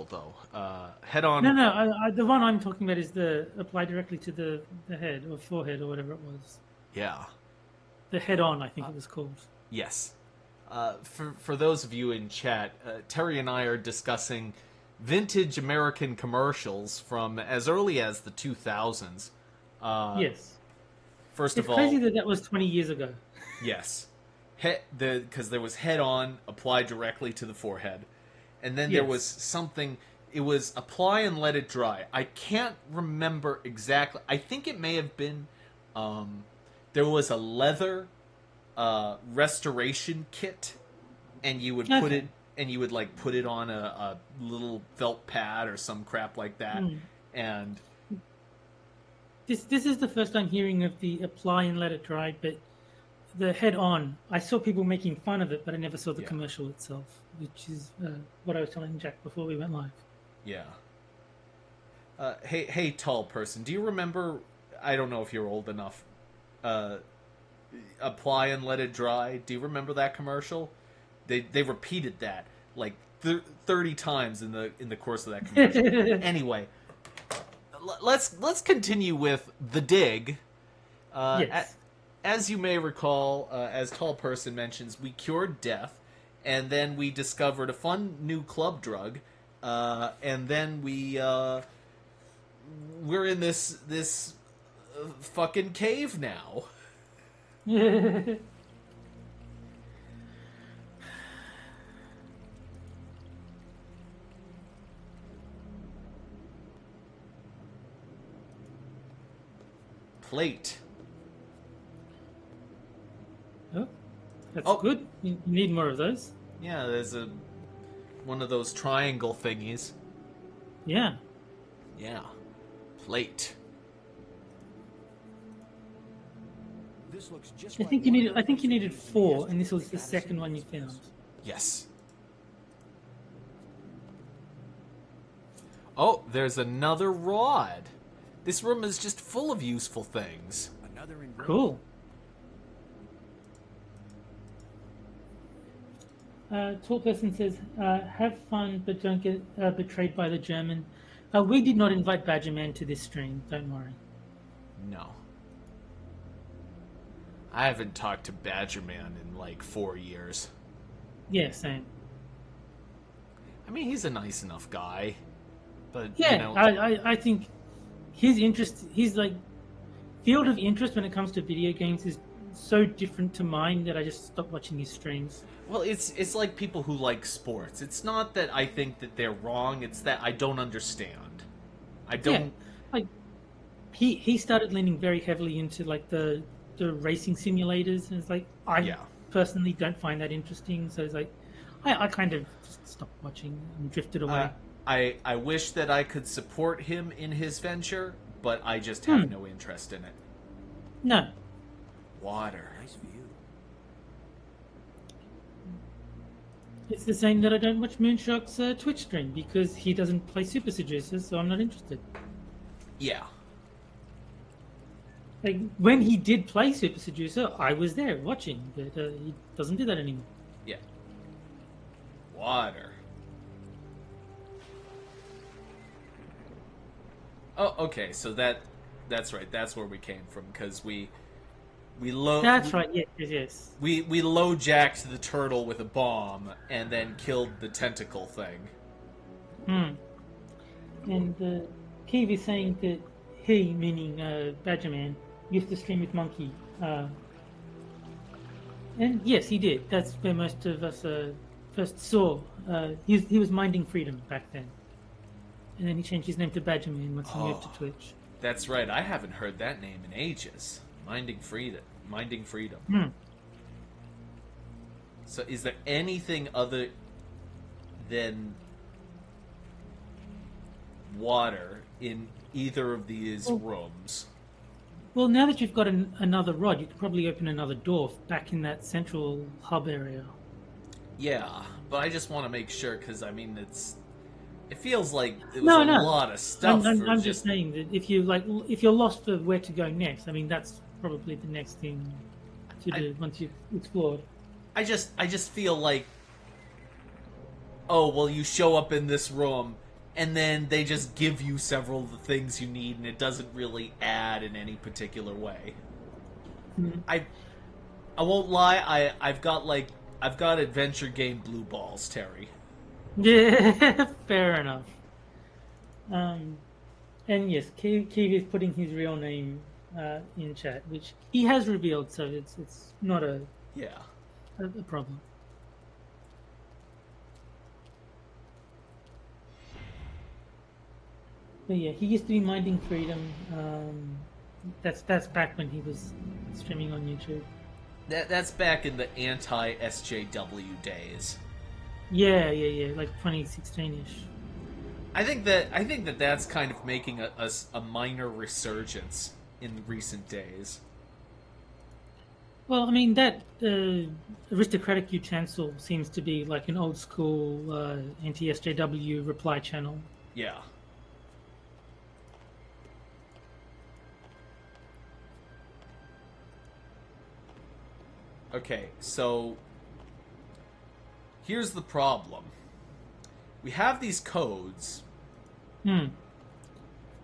though. Head on. No. The one I'm talking about is the apply directly to the head or forehead or whatever it was. Yeah. The head on, I think it was called. Yes. For those of you in chat, Terry and I are discussing vintage American commercials from as early as the 2000s. Yes. First It's of crazy all, that that was 20 years ago. yes, because there was head on, apply directly to the forehead, and then there was Yes. something. It was apply and let it dry. I can't remember exactly. I think it may have been. There was a leather restoration kit, and you would put Okay. it and you would like put it on a little felt pad or some crap like that, Hmm. and This is the first I'm hearing of the apply and let it dry, but the head on, I saw people making fun of it, but I never saw the yeah, commercial itself, which is what I was telling Jack before we went live. yeah. Hey, tall person, do you remember? I don't know if you're old enough. Uh, apply and let it dry. Do you remember that commercial? They repeated that like 30 times in the course of that commercial. Anyway, let's continue with the dig. Uh, Yes. as you may recall, as tall person mentions, we cured death, and then we discovered a fun new club drug, and then we're in this fucking cave now. Plate. Oh, that's Oh, good. You need more of those. yeah, there's a one of those triangle thingies. Yeah. Yeah, plate. This looks just I like think you one of needed. the I think you places needed we used four, and yesterday this was at the Patterson second one you Hospitals. found. Yes. Oh, there's another rod. This room is just full of useful things. Another engraving. Cool. Tall person says, "Have fun, but don't get betrayed by the German." We did not invite Badgerman to this stream. Don't worry. No. I haven't talked to Badgerman in like 4 years. Yeah, same. I mean, he's a nice enough guy, but Yeah, I think his interest, his like field of interest when it comes to video games is so different to mine that I just stopped watching his streams. well, it's like people who like sports. It's not that I think that they're wrong. It's that I don't understand. I Yeah, don't. like he started leaning very heavily into like the racing simulators, and it's like I Yeah. personally don't find that interesting. So it's like I kind of just stopped watching and drifted Uh, away. I wish that I could support him in his venture, but I just have Hmm. no interest in it. No, Water. Nice view. it's the same that I don't watch Moonshock's Twitch stream because he doesn't play Super Seducers, so I'm not interested. Yeah. Like when he did play Super Seducer, I was there watching, but he doesn't do that anymore. Yeah. Water. Oh, okay. So that's right. That's where we came from because we low That's right. Yes, yes, yes. we low jacked the turtle with a bomb and then killed the tentacle thing. Hmm. And Keeve is saying that he, meaning Badgerman, used to stream with Monkey. And yes, he did. That's where most of us first saw. He was Minding Freedom back then. And then he changed his name to Badgerman once he moved to Oh. Twitch. That's right. I haven't heard that name in ages. Minding freedom. Minding freedom. Hmm. So, is there anything other than water in either of these Well, rooms? well, now that you've got another rod, you could probably open another door back in that central hub area. Yeah, but I just want to make sure because I mean it feels like it was No, a no. lot of stuff for I'm just just saying that if you're lost for where to go next, I mean that's probably the next thing to do once you've explored. I just feel like, oh well, you show up in this room and then they just give you several of the things you need, and it doesn't really add in any particular way. Mhm. I won't lie, I've got adventure game blue balls, Terry. Yeah, fair enough. Um, and yes, Keith is putting his real name in chat, which he has revealed, so it's not Yeah. a problem. But yeah, he used to be Minding Freedom. That's back when he was streaming on YouTube. That's back in the anti SJW days. Yeah, like 2016ish. I think that that's kind of making a minor resurgence in recent days. Well, I mean that aristocratic utensil seems to be like an old school anti-SJW reply channel. Yeah. Okay, so here's the problem. We have these codes, Hmm.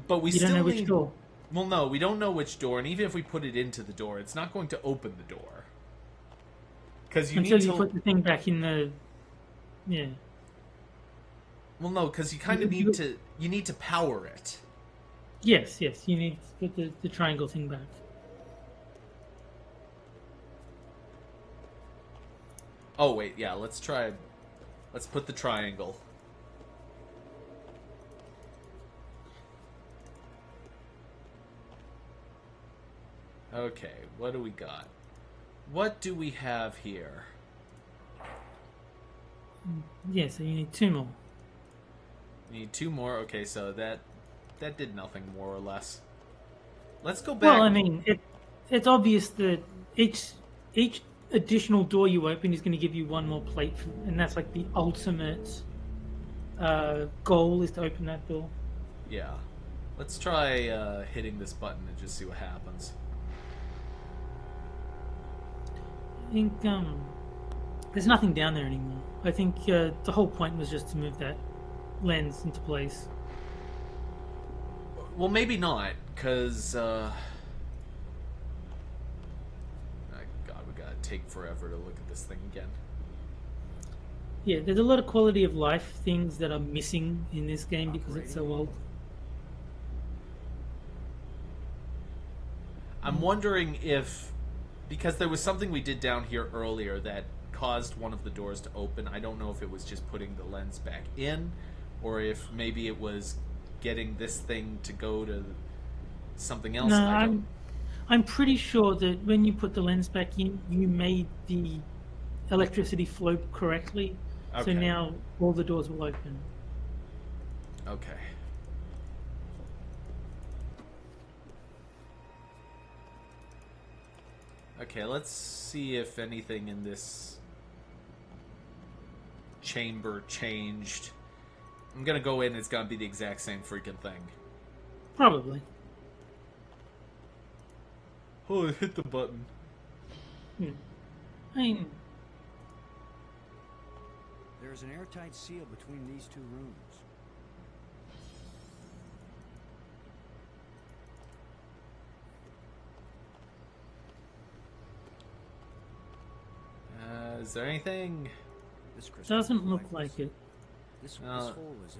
but we You still don't know need. which door. Well, no, we don't know which door, and even if we put it into the door, it's not going to open the door. Because you Until need you to. put the thing back in the. Yeah. Well, no, because you kind of You- need to. You need to power it. Yes. You need to put the triangle thing back. Oh wait, yeah. Let's try. Let's put the triangle. Okay, what do we got? What do we have here? Yeah, so you need two more. We need two more. Okay, so that did nothing more or less. Let's go back. Well, I mean, it's obvious that each additional door you open is going to give you one more plate, and that's like the ultimate goal is to open that door. Yeah. Let's try hitting this button and just see what happens. I think there's nothing down there anymore. I think the whole point was just to move that lens into place. Well, maybe not, because, God, we gotta take forever to look at this thing again. Yeah, there's a lot of quality of life things that are missing in this game because it's so old. I'm wondering if, because there was something we did down here earlier that caused one of the doors to open. I don't know if it was just putting the lens back in, or if maybe it was getting this thing to go to something else. No, I don't. I'm pretty sure that when you put the lens back in, you made the electricity flow correctly. So Okay. now all the doors will open. Okay. Okay, let's see if anything in this chamber changed. I'm gonna go in, it's gonna be the exact same freaking thing. Probably. Oh, it hit the button. I mean, There is an airtight seal between these two rooms. Is there anything? This crystal doesn't is look lifeless. like it. This Uh, hole is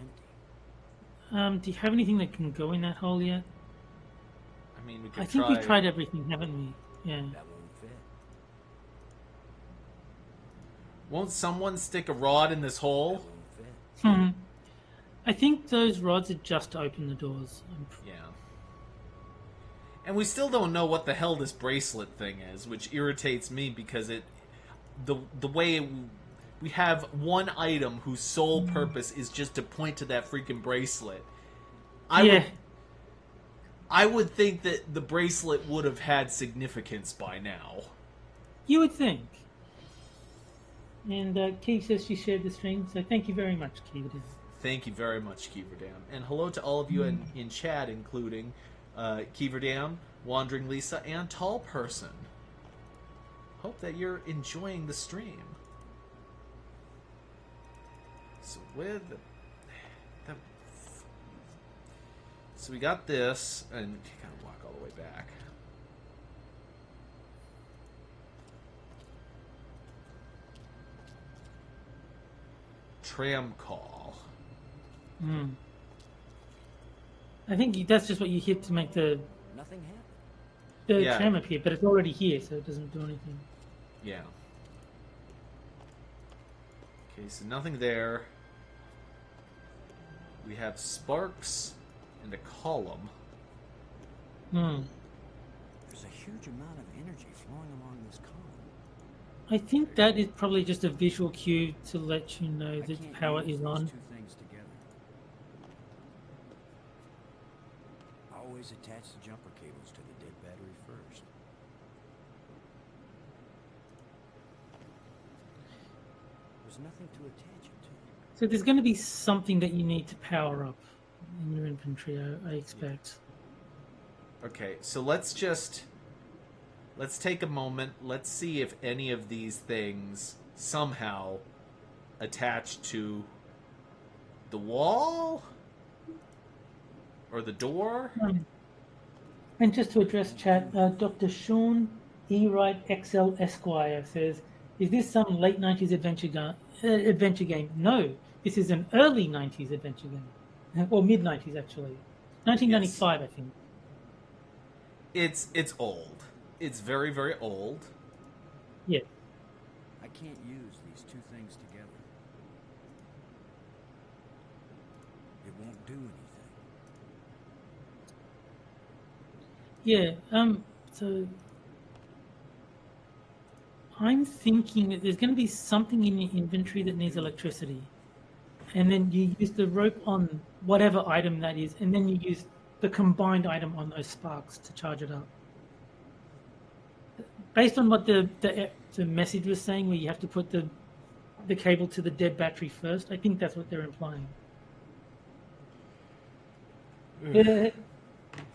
empty. Do you have anything that can go in that hole yet? I mean, we could I think try. we've tried everything, haven't we? Yeah. That won't fit. Won't someone stick a rod in this That hole? won't fit. Hmm. I think those rods are just to open the doors. Yeah. And we still don't know what the hell this bracelet thing is, which irritates me because the way we have one item whose sole purpose is just to point to that freaking bracelet. Yeah. I would think that the bracelet would have had significance by now. You would think. And Key says she shared the stream, so thank you very much, Key. Thank you very much, Keeverdam. And hello to all of you in chat, including Keeverdam, Wandering Lisa, and Tall Person. Hope that you're enjoying the stream. So with the So we got this, and you gotta walk all the way back. Tram call. Hmm. I think that's just what you hit to make the Nothing happened. Yeah. tram appear, but it's already here, so it doesn't do anything. Yeah. Okay, so nothing there. We have sparks and a column. Hmm. There's a huge amount of energy flowing along this column. I think that is probably just a visual cue to let you know I that can't power use is these on. two things together. Always attach the jumper cables to the dead battery first. There's nothing to attach it to. So there's going to be something that you need to power up in your inventory, I expect. Okay, so let's take a moment. Let's see if any of these things somehow attach to the wall or the door. And just to address chat, Dr. Sean E. Wright XL Esquire says, "Is this some late '90s adventure game?" No, this is an early '90s adventure game, or mid '90s actually, 1995, I think. It's old. It's very, very old. Yeah. I can't use these two things together. It won't do anything. Yeah. So I'm thinking that there's going to be something in your inventory that needs electricity, and then you use the rope on whatever item that is, and then you use the combined item on those sparks to charge it up. Based on what the message was saying, where you have to put the cable to the dead battery first, I think that's what they're implying.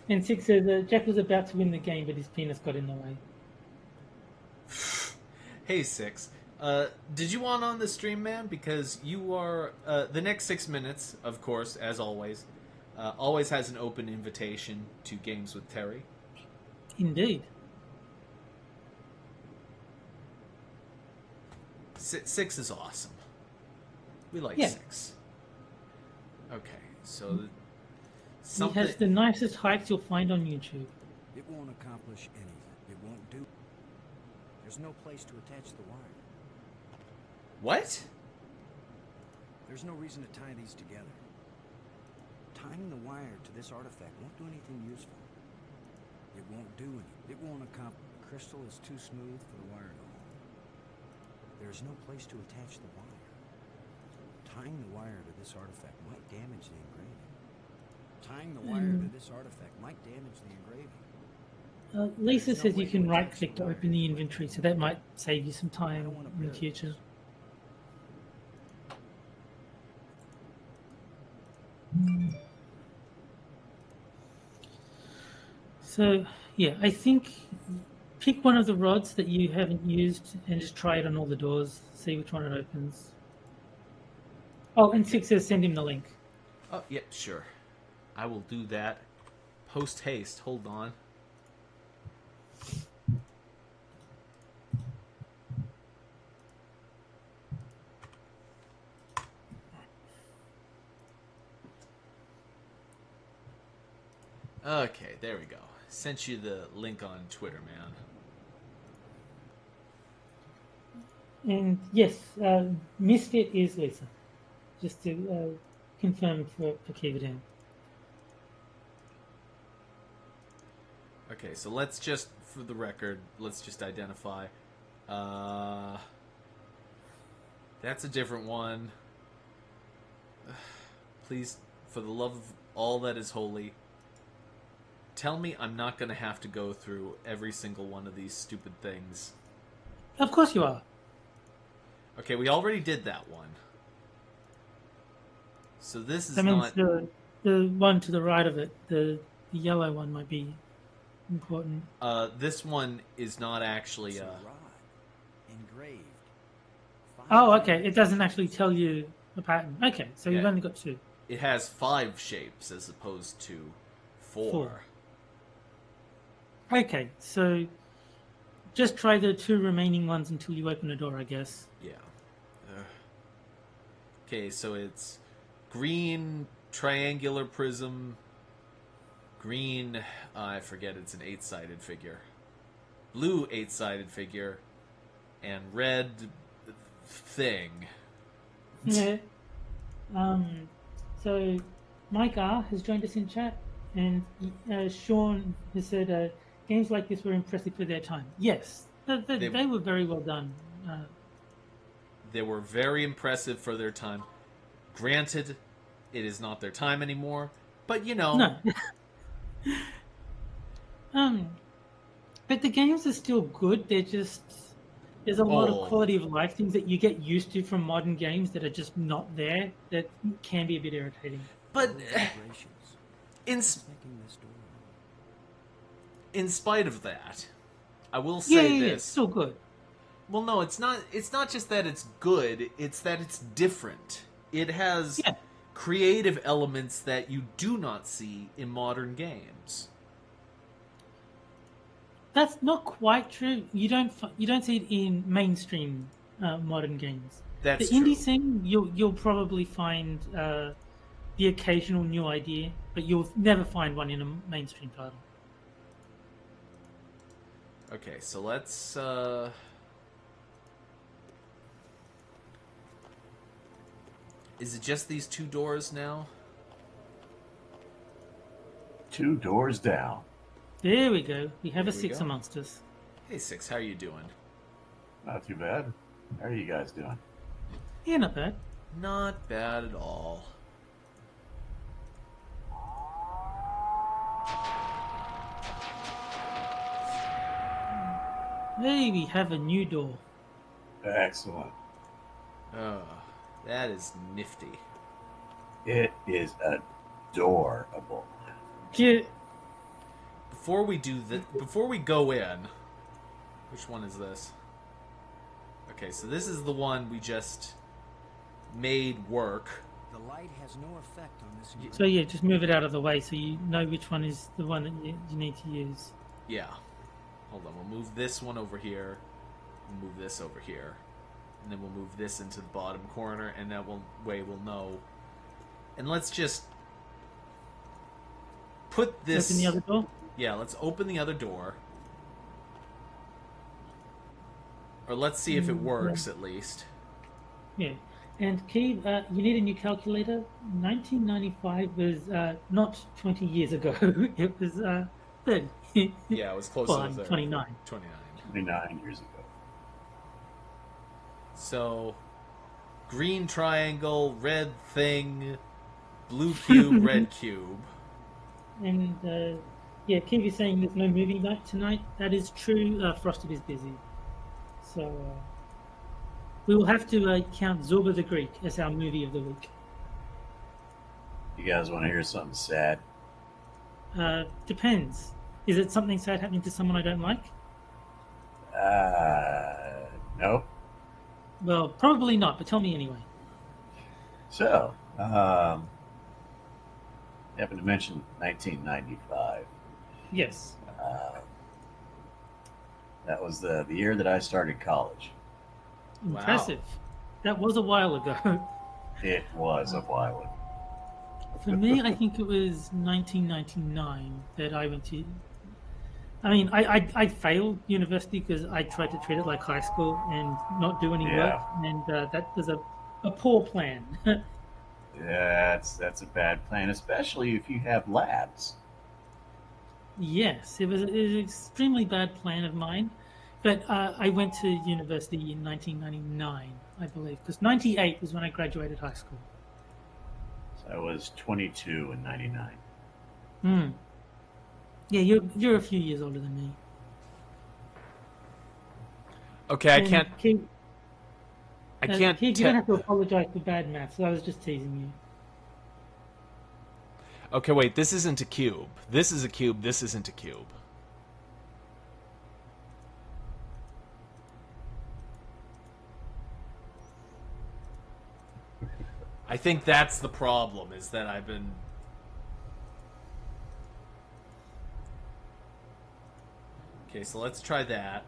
And Six says Jack was about to win the game, but his penis got in the way. Hey, Six. Did you want on the stream, man? Because you are the next 6 minutes, of course, as always, always has an open invitation to Games with Terry. Indeed. Six is awesome. We like Yeah. Six. Okay, so He something. has the nicest hikes you'll find on YouTube. It won't accomplish anything. It won't do. There's no place to attach the wire. What? There's no reason to tie these together. Tying the wire to this artifact won't do anything useful. It won't do anything. It won't accomplish. The crystal is too smooth for the wire to hold. There's no place to attach the wire. Tying the wire to this artifact might damage the engraving. Tying the wire to this artifact might damage the engraving. Lisa says you can right click to open the inventory, so that might save you some time don't wanna in the bury future. this. So, yeah, I think pick one of the rods that you haven't used and just try it on all the doors. See which one it opens. Oh, and Six says send him the link. Oh, yeah, sure. I will do that. Post haste. Hold on. Okay, there we go. Sent you the link on Twitter, man. And yes, Misfit is Lisa. Just to confirm for Kiva down. Okay, so let's just, for the record, let's just identify. That's a different one. Please, for the love of all that is holy, tell me I'm not going to have to go through every single one of these stupid things. Of course you are. Okay, we already did that one. So this is That means not... the one to the right of it, the yellow one, might be important. This one is not actually... It's a rod, engraved. 5 Oh, okay. It doesn't actually tell you the pattern. Okay, so you've Yeah. only got 2. It has 5 shapes as opposed to 4. Okay, so just try the 2 remaining ones until you open a door, I guess. Yeah. Okay, so it's green triangular prism, green, I forget, it's an 8-sided figure, blue 8-sided figure, and red thing. Yeah. So Mike R has joined us in chat, and Sean has said games like this were impressive for their time. Yes, they were very well done. They were very impressive for their time. Granted, it is not their time anymore, but you know. No. But the games are still good. They're just there's a lot of quality of life things that you get used to from modern games that are just not there. That can be a bit irritating. But in spite of that, I will say this. It's still good. Well, no, it's not. It's not just that it's good. It's that it's different. It has creative elements that you do not see in modern games. That's not quite true. You don't see it in mainstream modern games. That's the indie true. scene. You'll probably find the occasional new idea, but you'll never find one in a mainstream title. Okay, so let's. Is it just these 2 doors now? 2 doors down. There we go. We have There a we 6 go. amongst us. Hey, 6, how are you doing? Not too bad. How are you guys doing? Yeah, not bad. Not bad at all. Hey, we have a new door. Excellent. Oh, that is nifty. It is adorable. Yeah. Before we go in, which one is this? Okay, so this is the one we just made work. The light has no effect on this. So yeah, just move it out of the way so you know which one is the one that you need to use. Yeah. Hold on, we'll move this one over here. We'll move this over here. And then we'll move this into the bottom corner, and that way we'll know. And let's just put this... Open the other door? Yeah, let's open the other door. Or let's see if it works, at least. Yeah. And Keith, you need a new calculator. 1995 was not 20 years ago. It was 30. Yeah, it was closer Well, to 30. 29. 29. 29 years ago. So, green triangle, red thing, blue cube, red cube. And yeah, Keith is saying there's no movie night tonight. That is true. Frosted is busy. So we will have to count Zorba the Greek as our movie of the week. You guys want to hear something sad? Depends. Is it something sad happening to someone I don't like? Nope. Well, probably not, but tell me anyway. So, happened to mention 1995. Yes. That was the year that I started college. Impressive. That was a while ago. It was a while ago. For me, I think it was 1999 that I went to. I mean, I failed university because I tried to treat it like high school and not do any work, and that was a poor plan. That's a bad plan, especially if you have labs. Yes, it was an extremely bad plan of mine, but I went to university in 1999, I believe, because 98 was when I graduated high school. So I was 22 in 99. Hmm. Yeah, you're a few years older than me. Okay, I And can't. Keith, I can't. Keith, you don't have to apologize for bad maths. I was just teasing you. Okay, wait. This isn't a cube. This is a cube. This isn't a cube. I think that's the problem. Is that I've been. Okay, so let's try that.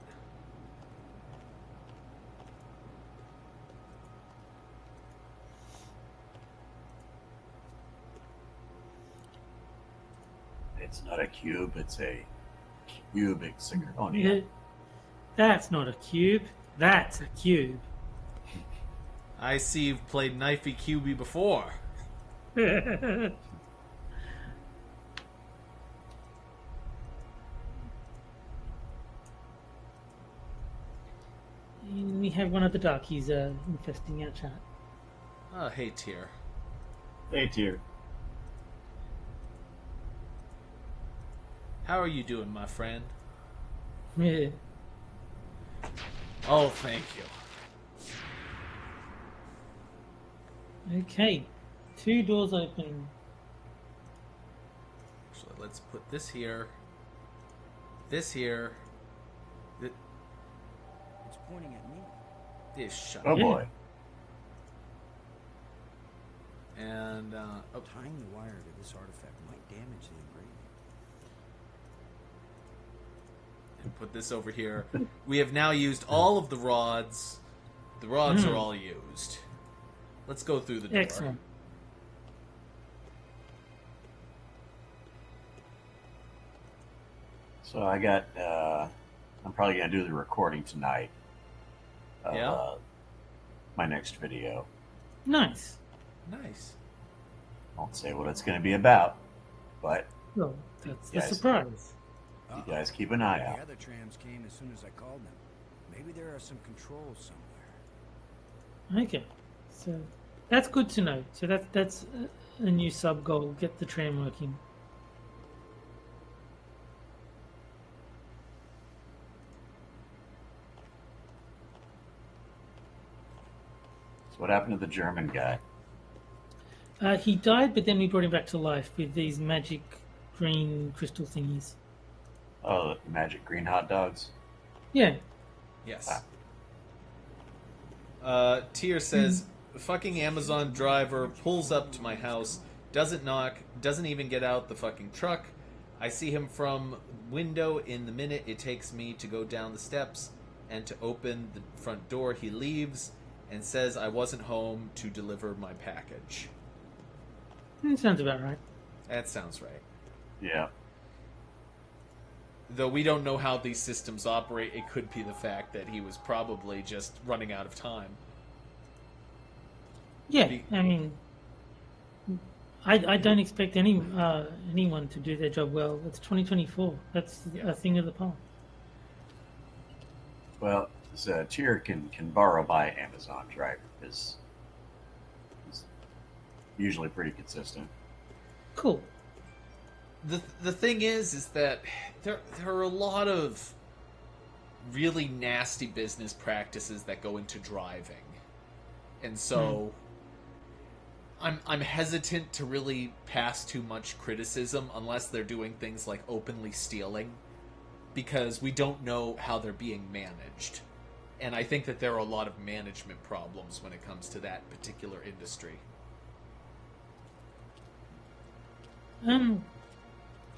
It's not a cube, it's a cubic zirconia. Yeah, that's not a cube. That's a cube. I see you've played Knifey QB before. We have one of the darkies infesting our chat. Oh, hey, Tyr. Hey, Tyr. How are you doing, my friend? Yeah. Oh, thank you. Okay. 2 doors open. So let's put this here. This here. It's pointing at me. This shut Oh up. boy. And, oh, Tying the wire to this artifact might damage the engraving. and put this over here. We have now used all of the rods. The rods are all used. Let's go through the door. Excellent. So I got, I'm probably going to do the recording tonight of Yeah? my next video. Nice. Nice. Won't say what it's going to be about, but Well, that's the Yes. surprise. you guys keep an eye The out. other trams came as soon as I called them. Maybe there are some controls somewhere. Okay. So that's good to know. So that's a new sub goal. Get the tram working. So what happened to the German guy? He died, but then we brought him back to life with these magic green crystal thingies. Oh, the magic green hot dogs? Yeah. Yes. Tyr says, fucking Amazon driver pulls up to my house, doesn't knock, doesn't even get out the fucking truck. I see him from window in the minute it takes me to go down the steps and to open the front door. He leaves and says I wasn't home to deliver my package. Sounds about right. That sounds right. Yeah. Though we don't know how these systems operate, it could be the fact that he was probably just running out of time. Yeah. Be- I mean, I don't expect anyone to do their job well. It's 2024. That's a thing of the past. Well, so Tyr can borrow my Amazon driver because he's usually pretty consistent. Cool. The thing is that there are a lot of really nasty business practices that go into driving, and so I'm hesitant to really pass too much criticism unless they're doing things like openly stealing, because we don't know how they're being managed, and I think that there are a lot of management problems when it comes to that particular industry.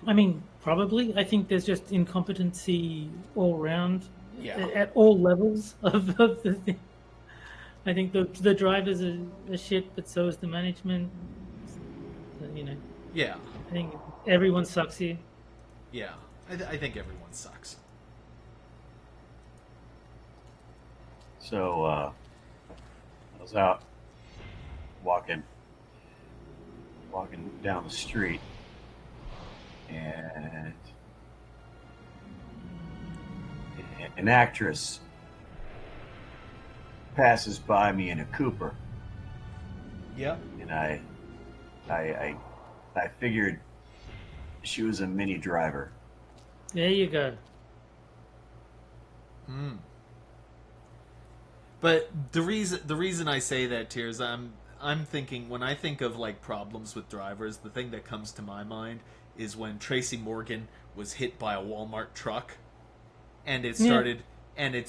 I mean, probably. I think there's just incompetency all around Yeah. at all levels of the thing. I think the drivers are shit, but so is the management. So, Yeah, I think everyone sucks here. yeah. I think everyone sucks. So I was out walking down the street, and an actress passes by me in a Cooper, Yep. and I figured she was a mini driver. There you go. But the reason I say that, Tears, I'm thinking, when I think of like problems with drivers, the thing that comes to my mind is when Tracy Morgan was hit by a Walmart truck, and it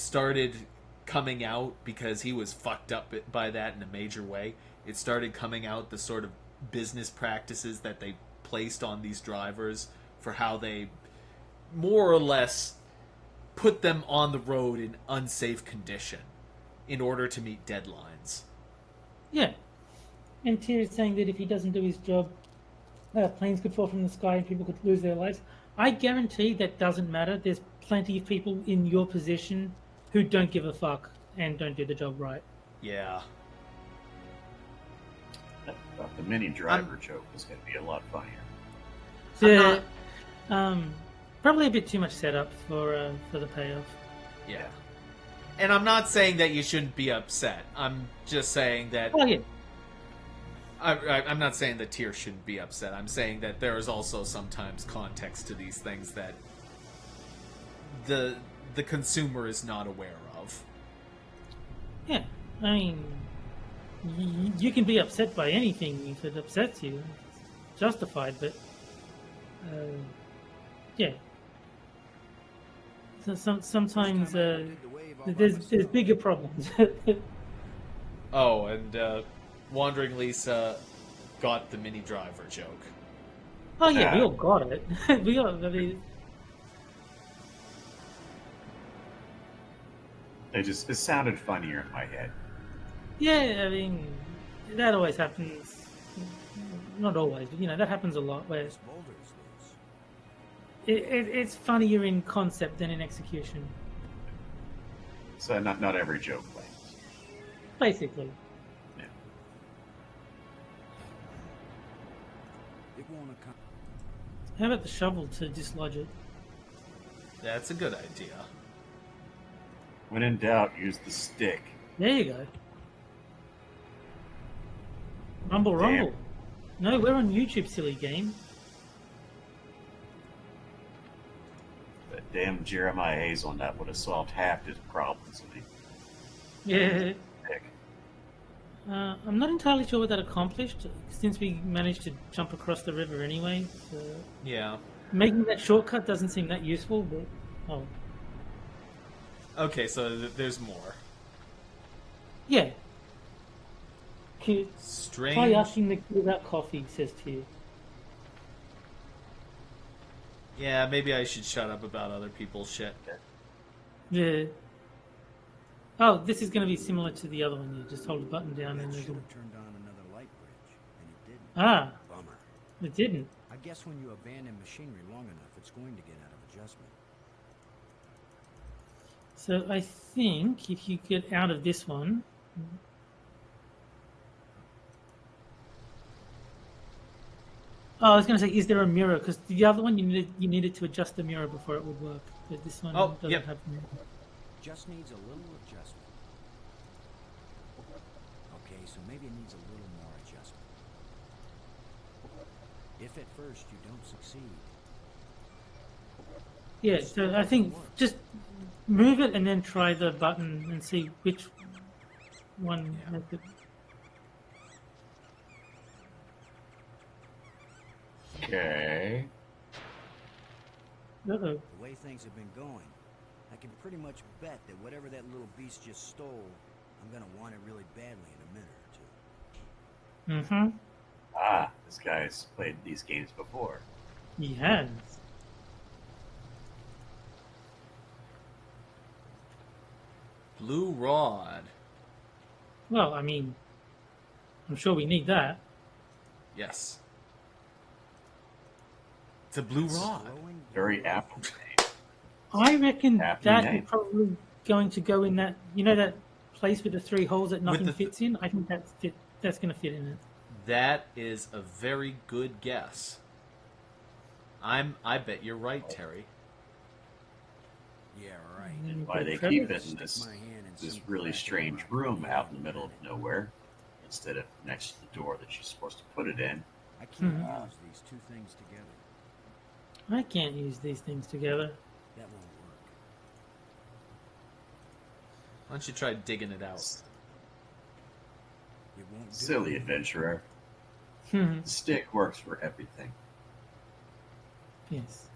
started coming out, because he was fucked up by that in a major way. It started coming out the sort of business practices that they placed on these drivers for how they more or less put them on the road in unsafe condition in order to meet deadlines. Yeah. And Tyr's saying that if he doesn't do his job, planes could fall from the sky and people could lose their lives. I guarantee that doesn't matter. There's plenty of people in your position who don't give a fuck and don't do the job right. Yeah. The mini driver joke is going to be a lot funnier. So, probably a bit too much setup for the payoff. Yeah. And I'm not saying that you shouldn't be upset. I'm just saying that... Oh, yeah. I'm not saying that Tyr shouldn't be upset. I'm saying that there is also sometimes context to these things that the consumer is not aware of. Yeah. I mean, you can be upset by anything if it upsets you. It's justified, but... yeah. So sometimes there's bigger problems. Oh, and Wandering Lisa got the mini driver joke. Oh yeah, we all got it. We all. I mean, It sounded funnier in my head. yeah, I mean, that always happens. Not always, but that happens a lot. Where This boulder's loose. it's funnier in concept than in execution, So not every joke lands. basically. Yeah. It won't accomplish. How about the shovel to dislodge it? That's a good idea. When in doubt, use the stick. There you go. Rumble, rumble. No, we're on YouTube, silly game. But damn Jeremiah Hazelnut would have solved half his problems if he Yeah. stick. I'm not entirely sure what that accomplished, since we managed to jump across the river anyway. So Yeah. making that shortcut doesn't seem that useful, but oh, Okay, so there's more. yeah. Try Strange. asking the kid about coffee, says Tyr. Yeah, maybe I should shut up about other people's shit. Yeah. Oh, this is going to be similar to the other one. You just hold the button down and That there's should a... have turned on another light bridge, and it didn't. Ah, Bummer. it didn't. I guess when you abandon machinery long enough, it's going to get out of adjustment. So I think if you get out of this one... Oh, I was going to say, is there a mirror? Because the other one, you needed to adjust the mirror before it would work. But this one doesn't yep. have a mirror. Just needs a little adjustment. Okay, so maybe it needs a little more adjustment. If at first you don't succeed, Yeah, so I think just move it and then try the button and see which one Yeah. has the... Okay. Uh-oh. the way things have been going, I can pretty much bet that whatever that little beast just stole, I'm gonna want it really badly in a minute or two. Mm-hmm. Ah, this guy's played these games before. He has. Blue rod. Well, I mean, I'm sure we need that. Yes. It's a blue rod. Glowing Very blue. apple. I reckon Happy that name. is probably going to go in that, that place with the 3 holes that nothing the fits in? I think that's going to fit in it. That is a very good guess. I bet you're right, Terry. Yeah, right. And then we've Why got they Trevor. keep it in Stick this my hand in this some really crack strange around room the out in the middle of edge. nowhere instead of next to the door that you're supposed to put it in. I can't Mhm. use these two things together. I can't use these things together. That won't work. Why don't you try digging it out? It won't do. Silly adventurer. Hmm. The stick works for everything. Yes.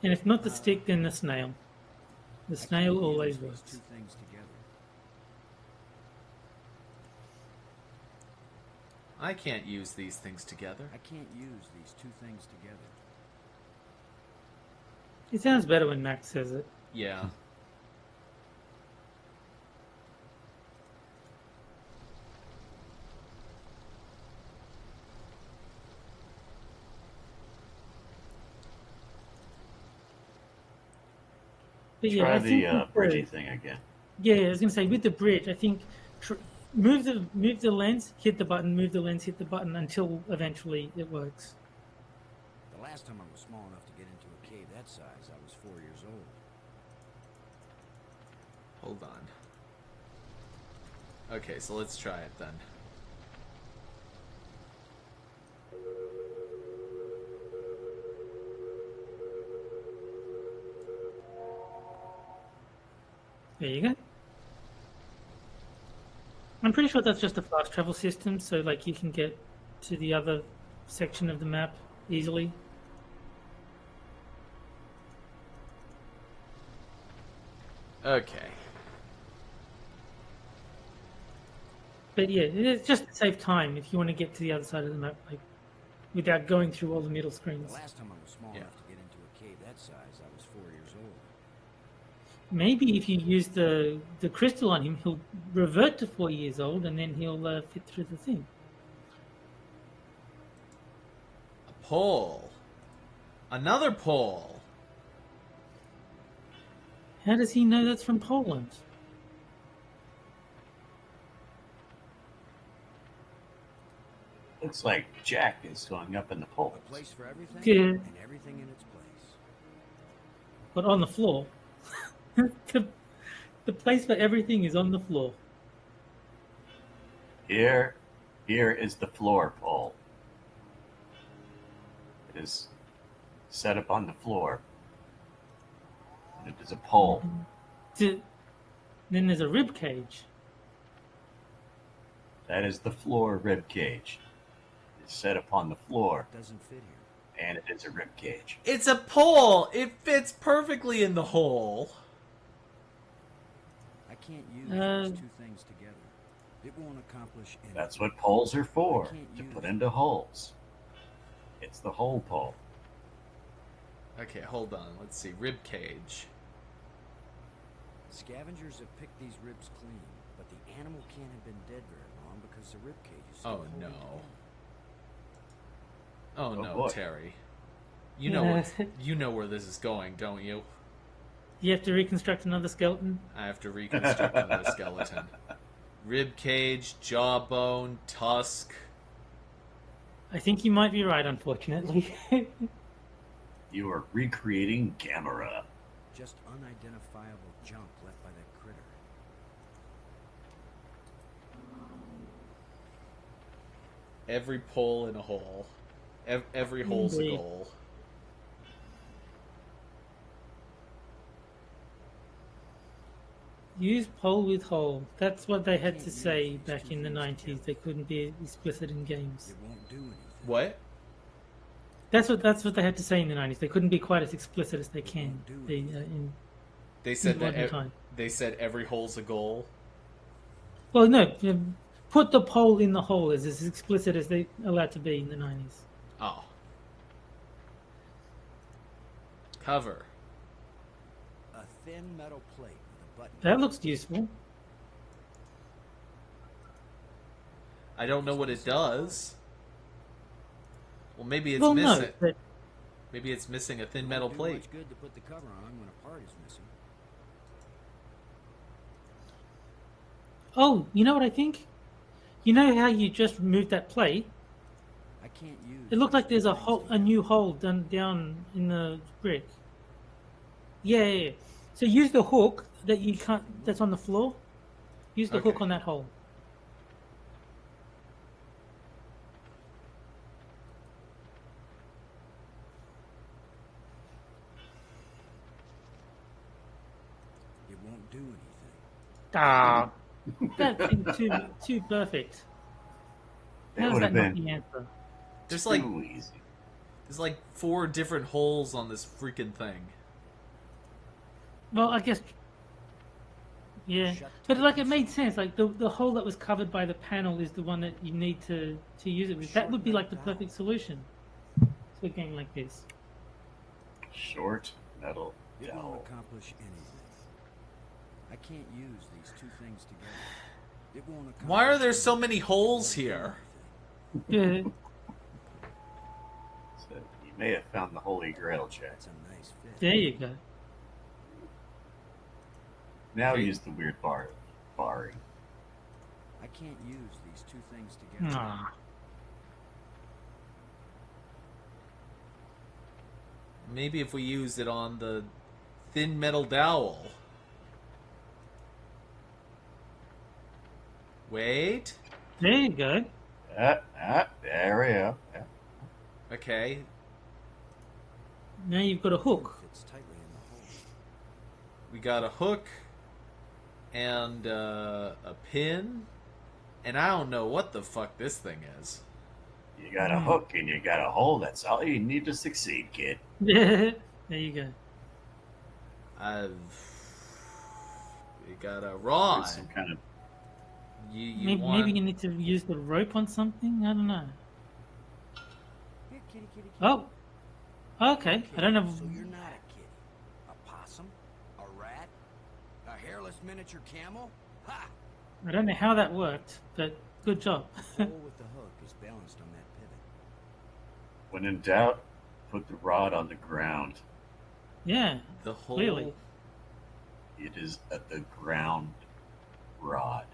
And if not the stick, then the snail. The I can't snail use always these works. two things together. I can't use these things together. I can't use these two things together. It sounds better when Max says it. Yeah. But yeah, Try I the think with bridgey thing again. yeah, I was gonna say with the bridge, I think move the lens, hit the button, move the lens, hit the button until eventually it works. The last time I was small enough to get into a cave that size, I was 4 years old. Hold on. Okay, so let's try it then. There you go. I'm pretty sure that's just a fast travel system, so like you can get to the other section of the map easily. Okay. But yeah, it's just to save time if you want to get to the other side of the map, like without going through all the middle The screens. last time I was small Yeah. enough to get into a cave that size, I was 4 years old. Maybe if you use the crystal on him, he'll revert to 4 years old, and then he'll fit through the thing. A pole. Another pole. How does he know that's from Poland? Looks like Jack is going up in the pole. A place for everything Yeah. and everything in its place. But on the floor. the place for everything is on the floor. Here is the floor pole. It is set up on the floor. It is a pole. Then there's a rib cage. That is the floor rib cage. It's set upon the floor, It doesn't fit here. and it is a rib cage. It's a pole. It fits perfectly in the hole. I can't use those two things together. It won't accomplish anything. That's what poles are for, I can't to use put it. into holes. It's the hole pole. Okay, hold on. Let's see. Rib cage. Scavengers have picked these ribs clean, but the animal can't have been dead very long because the rib cage is still Oh holding no. it together. Oh Oh, no, boy. Terry. You know where this is going, don't you? You have to reconstruct another skeleton. I have to reconstruct another skeleton. Rib cage, jawbone, tusk. I think you might be right, unfortunately. You are recreating Gamera. Just unidentifiable junk left by that critter. Every pole in a hole. Every hole's a Indeed. goal. Use pole with hole. That's what they had to say back in the 90s. They couldn't be explicit in games. It won't do anything. What? That's what they had to say in the 90s. They couldn't be quite as explicit as they can be in They said that modern time. they said every hole's a goal. Well, no, put the pole in the hole is as explicit as they allowed to be in the 90s. Oh. Cover. A thin metal plate with a button. That looks useful. I don't know what it does. Well, maybe it's Well, missing. no, but Maybe it's missing a thin It metal won't do plate. much good to put the cover on when a part is missing. oh, you know what I think? You know how you just removed that plate? I can't use. It looked those like there's two a things hole, a together. new hole down in the brick. Yeah. So use the hook that you can't. That's on the floor. Use the hook Okay. on that hole. It won't do anything. Ah, that seems too perfect. It How is would that have not been the answer? There's like too easy. 4 different holes on this freaking thing. Well, I guess. Yeah, Shut but tight like it and made soft. sense. Like the hole that was covered by the panel is the one that you need to use it with. That would be like the perfect solution to a game like this. Short Metal It won't dowel. accomplish anything. I can't use these two things together. It won't accomplish Why are there so anything. many It holes won't do here? anything. Yeah, So you may have found the Holy Grail, Jack. That's a nice fit. there you go. Now Okay. use the weird barring. I can't use these two things together. Nah. Maybe if we use it on the thin metal dowel. Wait. There you go. There we go. Yeah. Okay. Now you've got a hook. Fits tightly in the hole. We got a hook and a pin. And I don't know what the fuck this thing is. You got a hook and you got a hole. That's all you need to succeed, kid. Yeah, there you go. We got a rod. There's some kind of You want... Maybe you need to use the rope on something. I don't know. Here, kitty, kitty, kitty. Oh, okay. I don't know. So you're not a kitty. A possum? A rat? A hairless miniature camel? Ha! I don't know how that worked, but good job. The pole with the hook is balanced on that pivot. when in doubt, put the rod on the ground. Yeah, The whole... clearly. It is at the ground rod.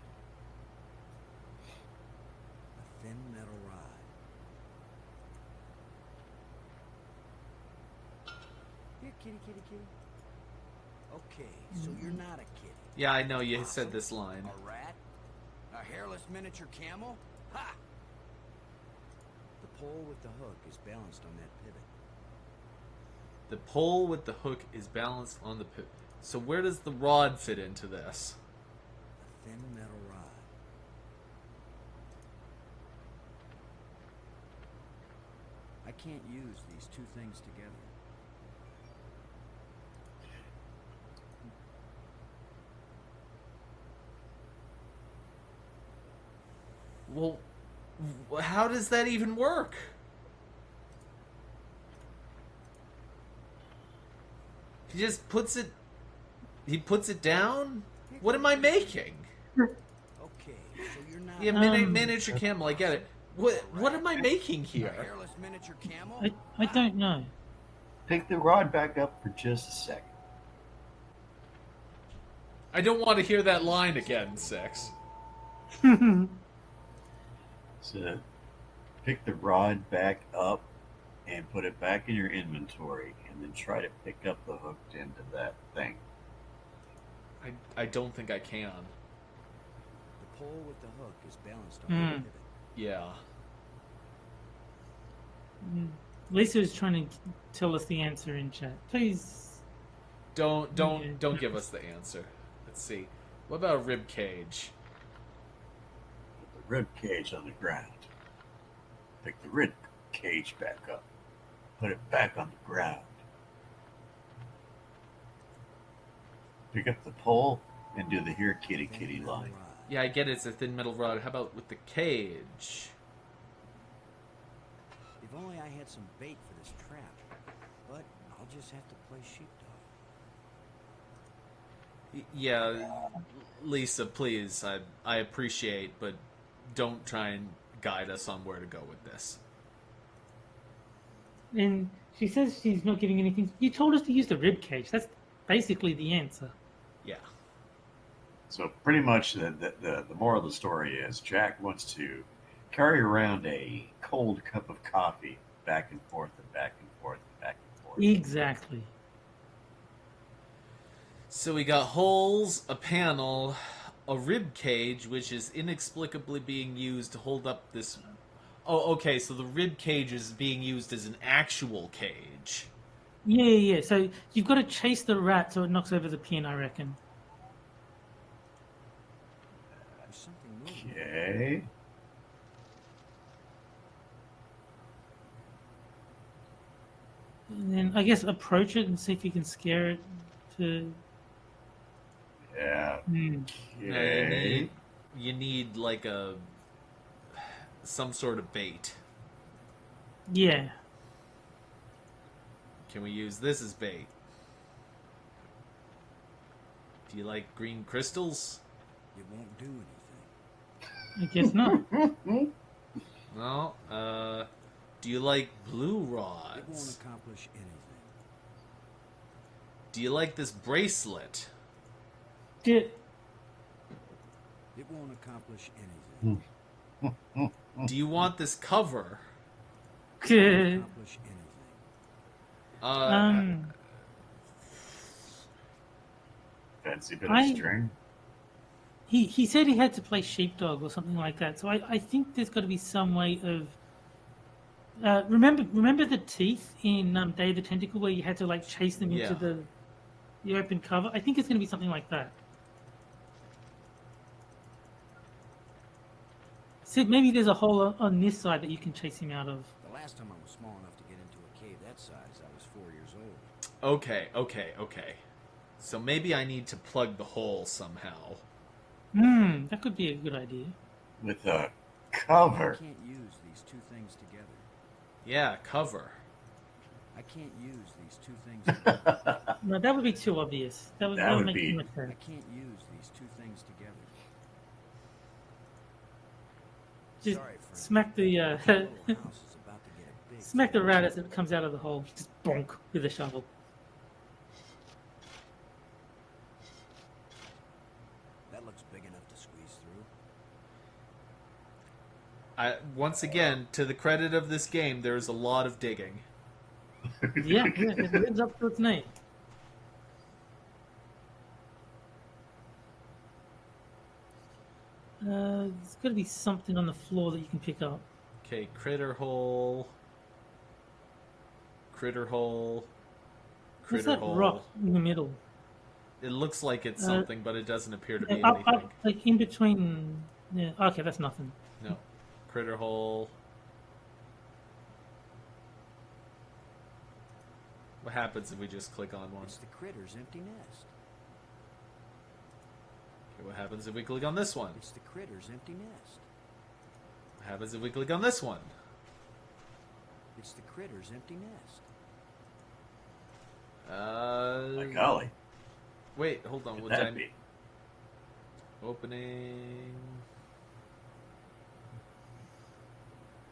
A thin metal rod. Here, kitty, kitty, kitty. Okay, so you're not a kitty. Yeah, I know you said this line. A rat? A hairless miniature camel? Ha! The pole with the hook is balanced on that pivot. The pole with the hook is balanced on the pivot. So where does the rod fit into this? A thin metal rod. I can't use these two things together. Well, how does that even work? He just puts it... He puts it down? What am I making? Okay, so you're not Yeah, miniature camel, I get it. What am I making a here? hairless miniature camel? I don't know. Pick the rod back up for just a second. I don't want to hear that line again, Six. So pick the rod back up and put it back in your inventory, and then try to pick up the hooked end of that thing. I don't think I can. The pole with the hook is balanced on the pivot. Yeah. Lisa is trying to tell us the answer in chat. Please. Don't give us the answer. Let's see. What about a rib cage? Put the rib cage on the ground. Pick the rib cage back up. Put it back on the ground. Pick up the pole and do the here kitty Thin kitty metal line. rod. Yeah, I get it's a thin metal rod. How about with the cage? If only I had some bait for this trap. But I'll just have to play sheepdog. Yeah, Lisa, please. I appreciate, but don't try and guide us on where to go with this. And she says she's not getting anything. You told us to use the rib cage. That's basically the answer. Yeah. So pretty much the moral of the story is Jack wants to carry around a cold cup of coffee back and forth and back and forth and back and forth. Exactly. So we got holes, a panel, a rib cage, which is inexplicably being used to hold up this... Oh, okay, so the rib cage is being used as an actual cage. Yeah. So you've got to chase the rat so it knocks over the pin, I reckon. There's something moving. Okay. And then I guess approach it and see if you can scare it to. Yeah. Hmm. Now, Okay. you need like some sort of bait. Yeah. Can we use this as bait? Do you like green crystals? It won't do anything. I guess not. No. Do you like blue It won't rods? accomplish anything. Do you like this bracelet? Did, It won't accomplish anything. Do you want this cover? did, Accomplish anything. Fancy bit I- of string. he said he had to play sheepdog or something like that. So I think there's got to be some way of. Remember the teeth in Day of the Tentacle where you had to like chase them Yeah. into the open cover? I think it's going to be something like that. So maybe there's a hole on this side that you can chase him out of. The last time I was small enough to get into a cave that size, I was 4 years old. Okay. So maybe I need to plug the hole somehow. That could be a good idea. With a I cover. can't use these two things together. Yeah, cover. I can't use these two things together. No, that would be too obvious. That would That would make be- too much I sense. can't use these two things together. Just Sorry, friend. smack the Your little house is about to get a big smack the rat as it comes out of the hole. Just bonk with a shovel. That looks big enough to squeeze through. Once again, to the credit of this game, there's a lot of digging. Yeah, it lives up to its name. There's got to be something on the floor that you can pick up. Okay, critter hole. Critter hole. What's Critter that hole. rock in the middle? It looks like it's Uh, something, but it doesn't appear to be Up, anything. up, like in between. Yeah. Okay, that's nothing. No. Critter hole. What happens if we just click on one? It's the critter's empty nest. Okay, what happens if we click on this one? It's the critter's empty nest. What happens if we click on this one? It's the critter's empty nest. By golly. Wait, hold on. Could What did I that be? Opening.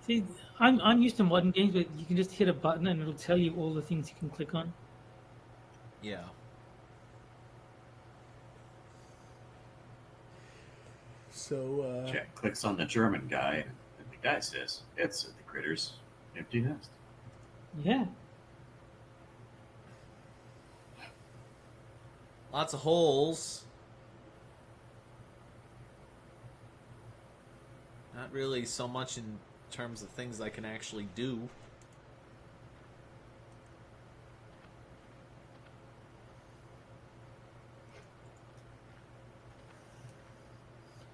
See, I'm used to modern games where you can just hit a button and it'll tell you all the things you can click on. Yeah. So, Jack clicks on the German guy, and the guy says, "It's the critter's empty nest." Yeah. lots of holes. Not really so much in terms of things I can actually do.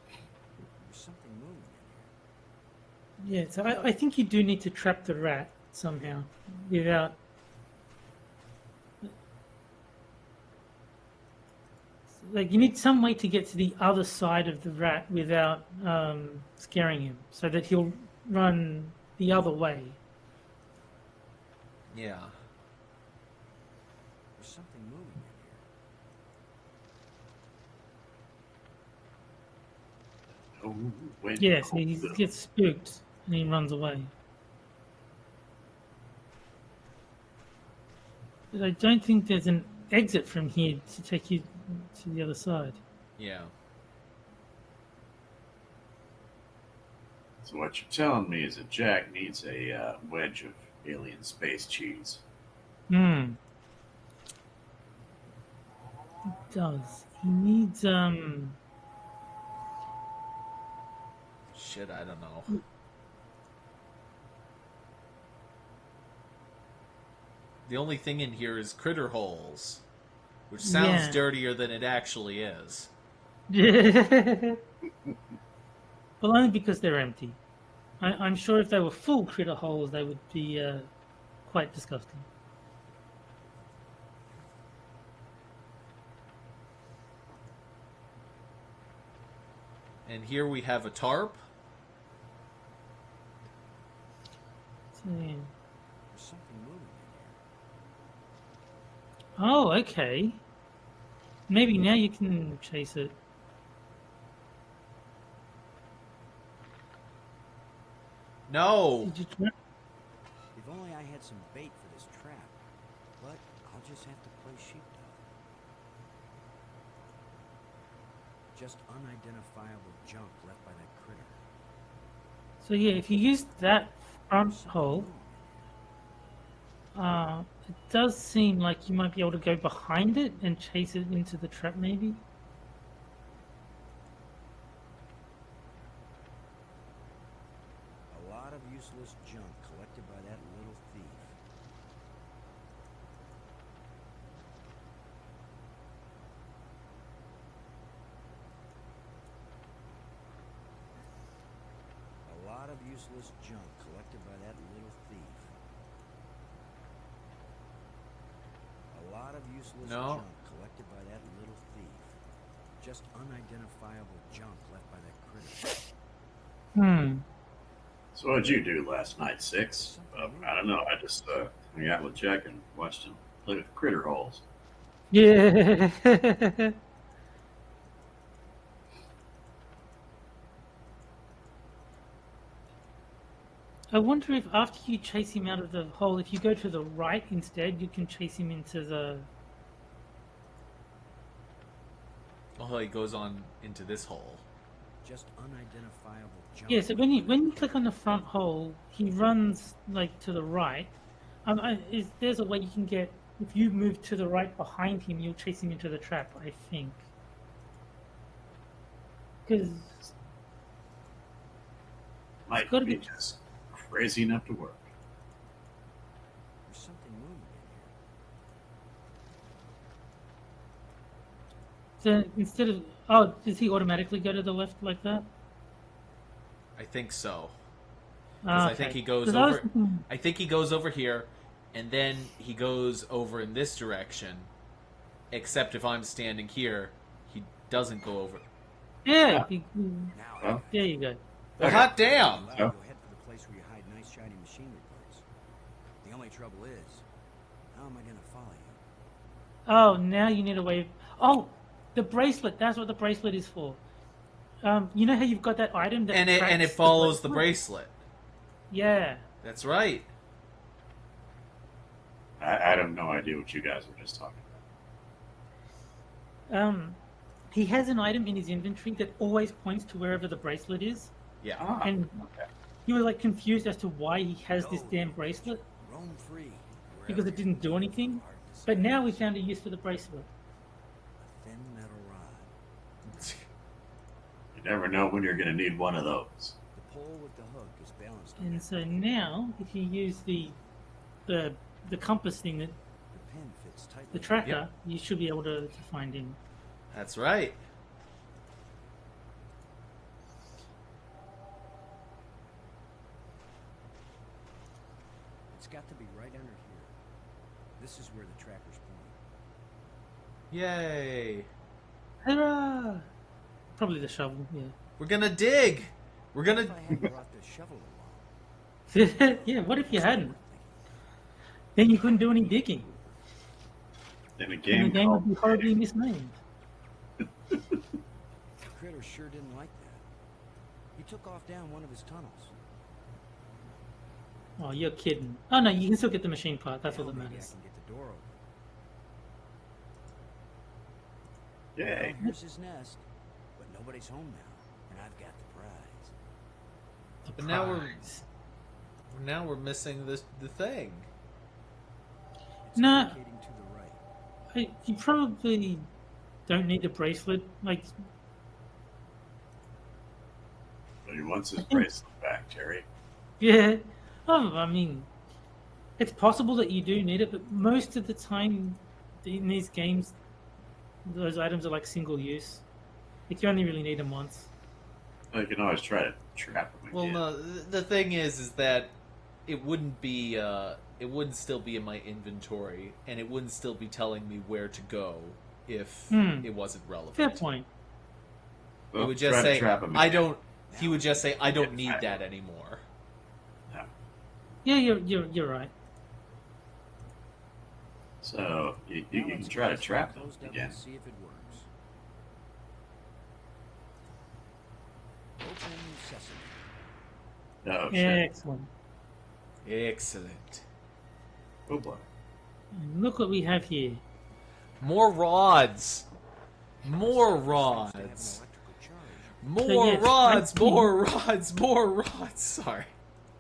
There's something moving in here. Yeah, so I think you do need to trap the rat somehow without. Like, you need some way to get to the other side of the rat without scaring him, so that he'll run the other way. Yeah. There's something moving in here. Oh, when Yes, he gets spooked and he runs away. But I don't think there's an exit from here to take you to the other side. Yeah. So what you're telling me is that Jack needs a wedge of alien space cheese. Hmm. He does. He needs Shit, I don't know. The only thing in here is critter holes, which sounds Yeah. dirtier than it actually is. Well, only because they're empty. I'm sure if they were full critter holes, they would be quite disgusting. And here we have a tarp. So, There's something moving in here. oh, okay. Maybe now you can chase it. No. Did you try? If only I had some bait for this trap. But I'll just have to play sheepdog. Just unidentifiable junk left by that critter. So yeah, if you use that front hole, it does seem like you might be able to go behind it and chase it into the trap, maybe. A lot of useless junk collected by that little thief. A lot of useless junk collected by that little thief. A lot of useless No. junk collected by that little thief. Just unidentifiable junk left by that critter. Hmm. So what did you do last night, Six? I don't know. I just hung out with Jack and watched him play with critter holes. Yeah. I wonder if after you chase him out of the hole, if you go to the right instead, you can chase him into the... Oh, he goes on into this hole. Just unidentifiable junk. Yeah, so when you click on the front hole, he runs like to the right. There's a way you can get, if you move to the right behind him, you'll chase him into the trap, I think. Because Might gotta be be- just crazy enough to work. There's something moving in here. so instead of, oh, does he automatically go to the left like that? I think so. I think he goes 'Cause I was over. thinking- I think he goes over here, and then he goes over in this direction. Except if I'm standing here, he doesn't go over. Yeah, Now, Well, there you go. Well, Okay. hot damn! Well, So? you'll head for the place where you hide nice shiny machinery parts. The only trouble is, how am I going to follow you? Oh, now you need a way. Oh, the bracelet. That's what the bracelet is for. You know how you've got that item that And it tracks follows the bracelet. Yeah. That's right. I have no idea what you guys were just talking about. He has an item in his inventory that always points to wherever the bracelet is, Yeah. Ah, and okay. he was like confused as to why he has this damn bracelet Roam free. because it didn't do anything. But now we found a use for the bracelet. A thin metal rod. You never know when you're going to need one of those. The pole with the hook is balanced on And that. so now, if you use the compass thing, that The pin fits tightly. the tracker, Yep. you should be able to find him. That's right. It's got to be right under here. This is where the trackers point. Yay! Hurrah! Probably the shovel. We're gonna dig. We're What gonna. if I had brought the shovel along? Yeah. Yeah. What if you hadn't? Then you couldn't do any digging. In a And game, the game would called be horribly misnamed. The critter sure didn't like that. He took off down one of his tunnels. Oh, you're kidding. Oh no, you can still get the machine part. That's Now all that maybe I matters. can get the door open. Yay. Well, here's his nest, but nobody's home now, and I've got the prize. The But now we're prize. missing the thing. It's No. indicating to the right. You probably don't need the bracelet. Like, But he wants his bracelet back, Terry. yeah. Oh, I mean, it's possible that you do need it, but most of the time in these games, those items are like single use. Like you only really need them once. Well, you can always try to trap him Well, again. no. The thing is that it wouldn't be. It wouldn't still be in my inventory, and it wouldn't still be telling me where to go if it wasn't relevant. Fair point. He Well, would try just to say, trap him "I again. don't." He would just say, "I don't Yeah, need I- that anymore." Yeah, you're right. So you Now can let's try to close trap them those devils again. and see if it works. Open sesame. Oh Yeah, shit! excellent. Excellent. Oh boy. And look what we have here. More rods. More Seems to have an rods. electrical charge. More yes, rods. I More rods. More rods. Sorry.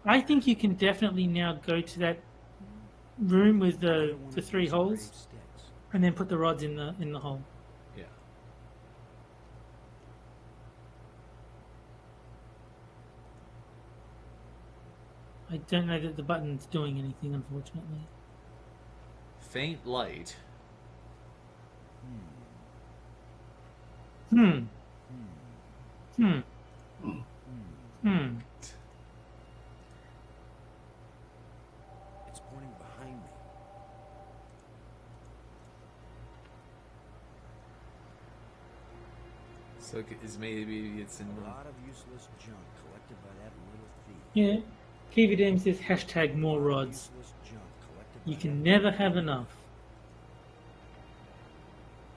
I think you can definitely now go to that room with Another the one the of three these holes engraved sticks. and then put the rods in the hole. Yeah. I don't know that the button's doing anything, unfortunately. Faint light. Hmm. Hmm. Hmm. Hmm. It's pointing behind me. So is maybe it's in A the. lot of useless junk collected by that little thief. Yeah. KVDM says hashtag more rods. Useless junk collected You by can that never little have thief. enough.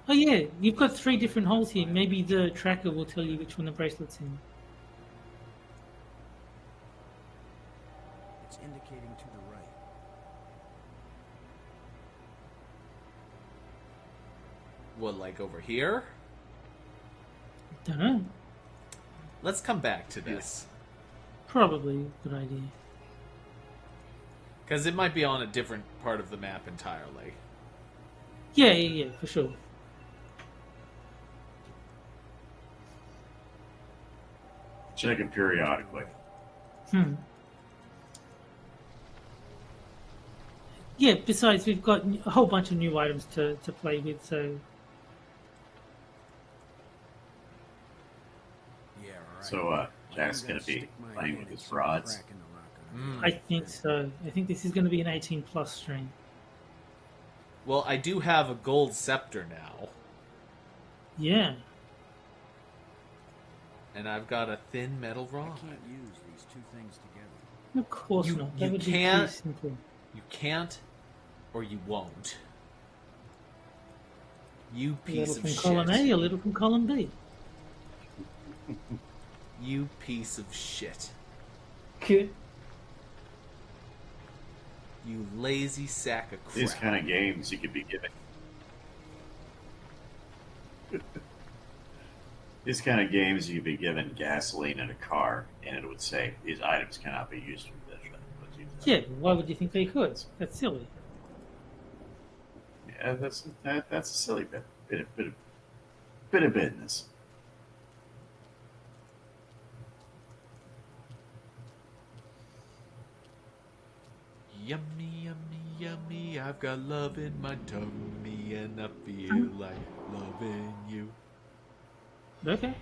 Oh yeah, you've got 3 different holes here. Maybe the tracker will tell you which one the bracelet's in. It's indicating to the right. What, like over here? Don't know. Let's come back to this. Probably a good idea. Because it might be on a different part of the map entirely. Yeah, for sure. Check it periodically. Hmm. Yeah, besides, we've got a whole bunch of new items to play with, so... Yeah, right. So Jack's gonna be playing with his rods. I think so. I think this is going to be an 18-plus stream. Well, I do have a gold scepter now. Yeah. And I've got a thin metal I rod. can't use these two things together. Of course You- not. you That would be can't- too simple. You can't, or you won't. You A piece little of from column A, shit. a little from column B. You piece of shit. Good. You lazy sack of crap. These kind of games you could be given. These kind of games you could be given gasoline in a car, and it would say these items cannot be used for this. Let's use that. Yeah, why would you think they could? That's silly. Yeah, that's a silly bit of business. Yummy, yummy, yummy. I've got love in my tummy, and I feel like loving you. Okay.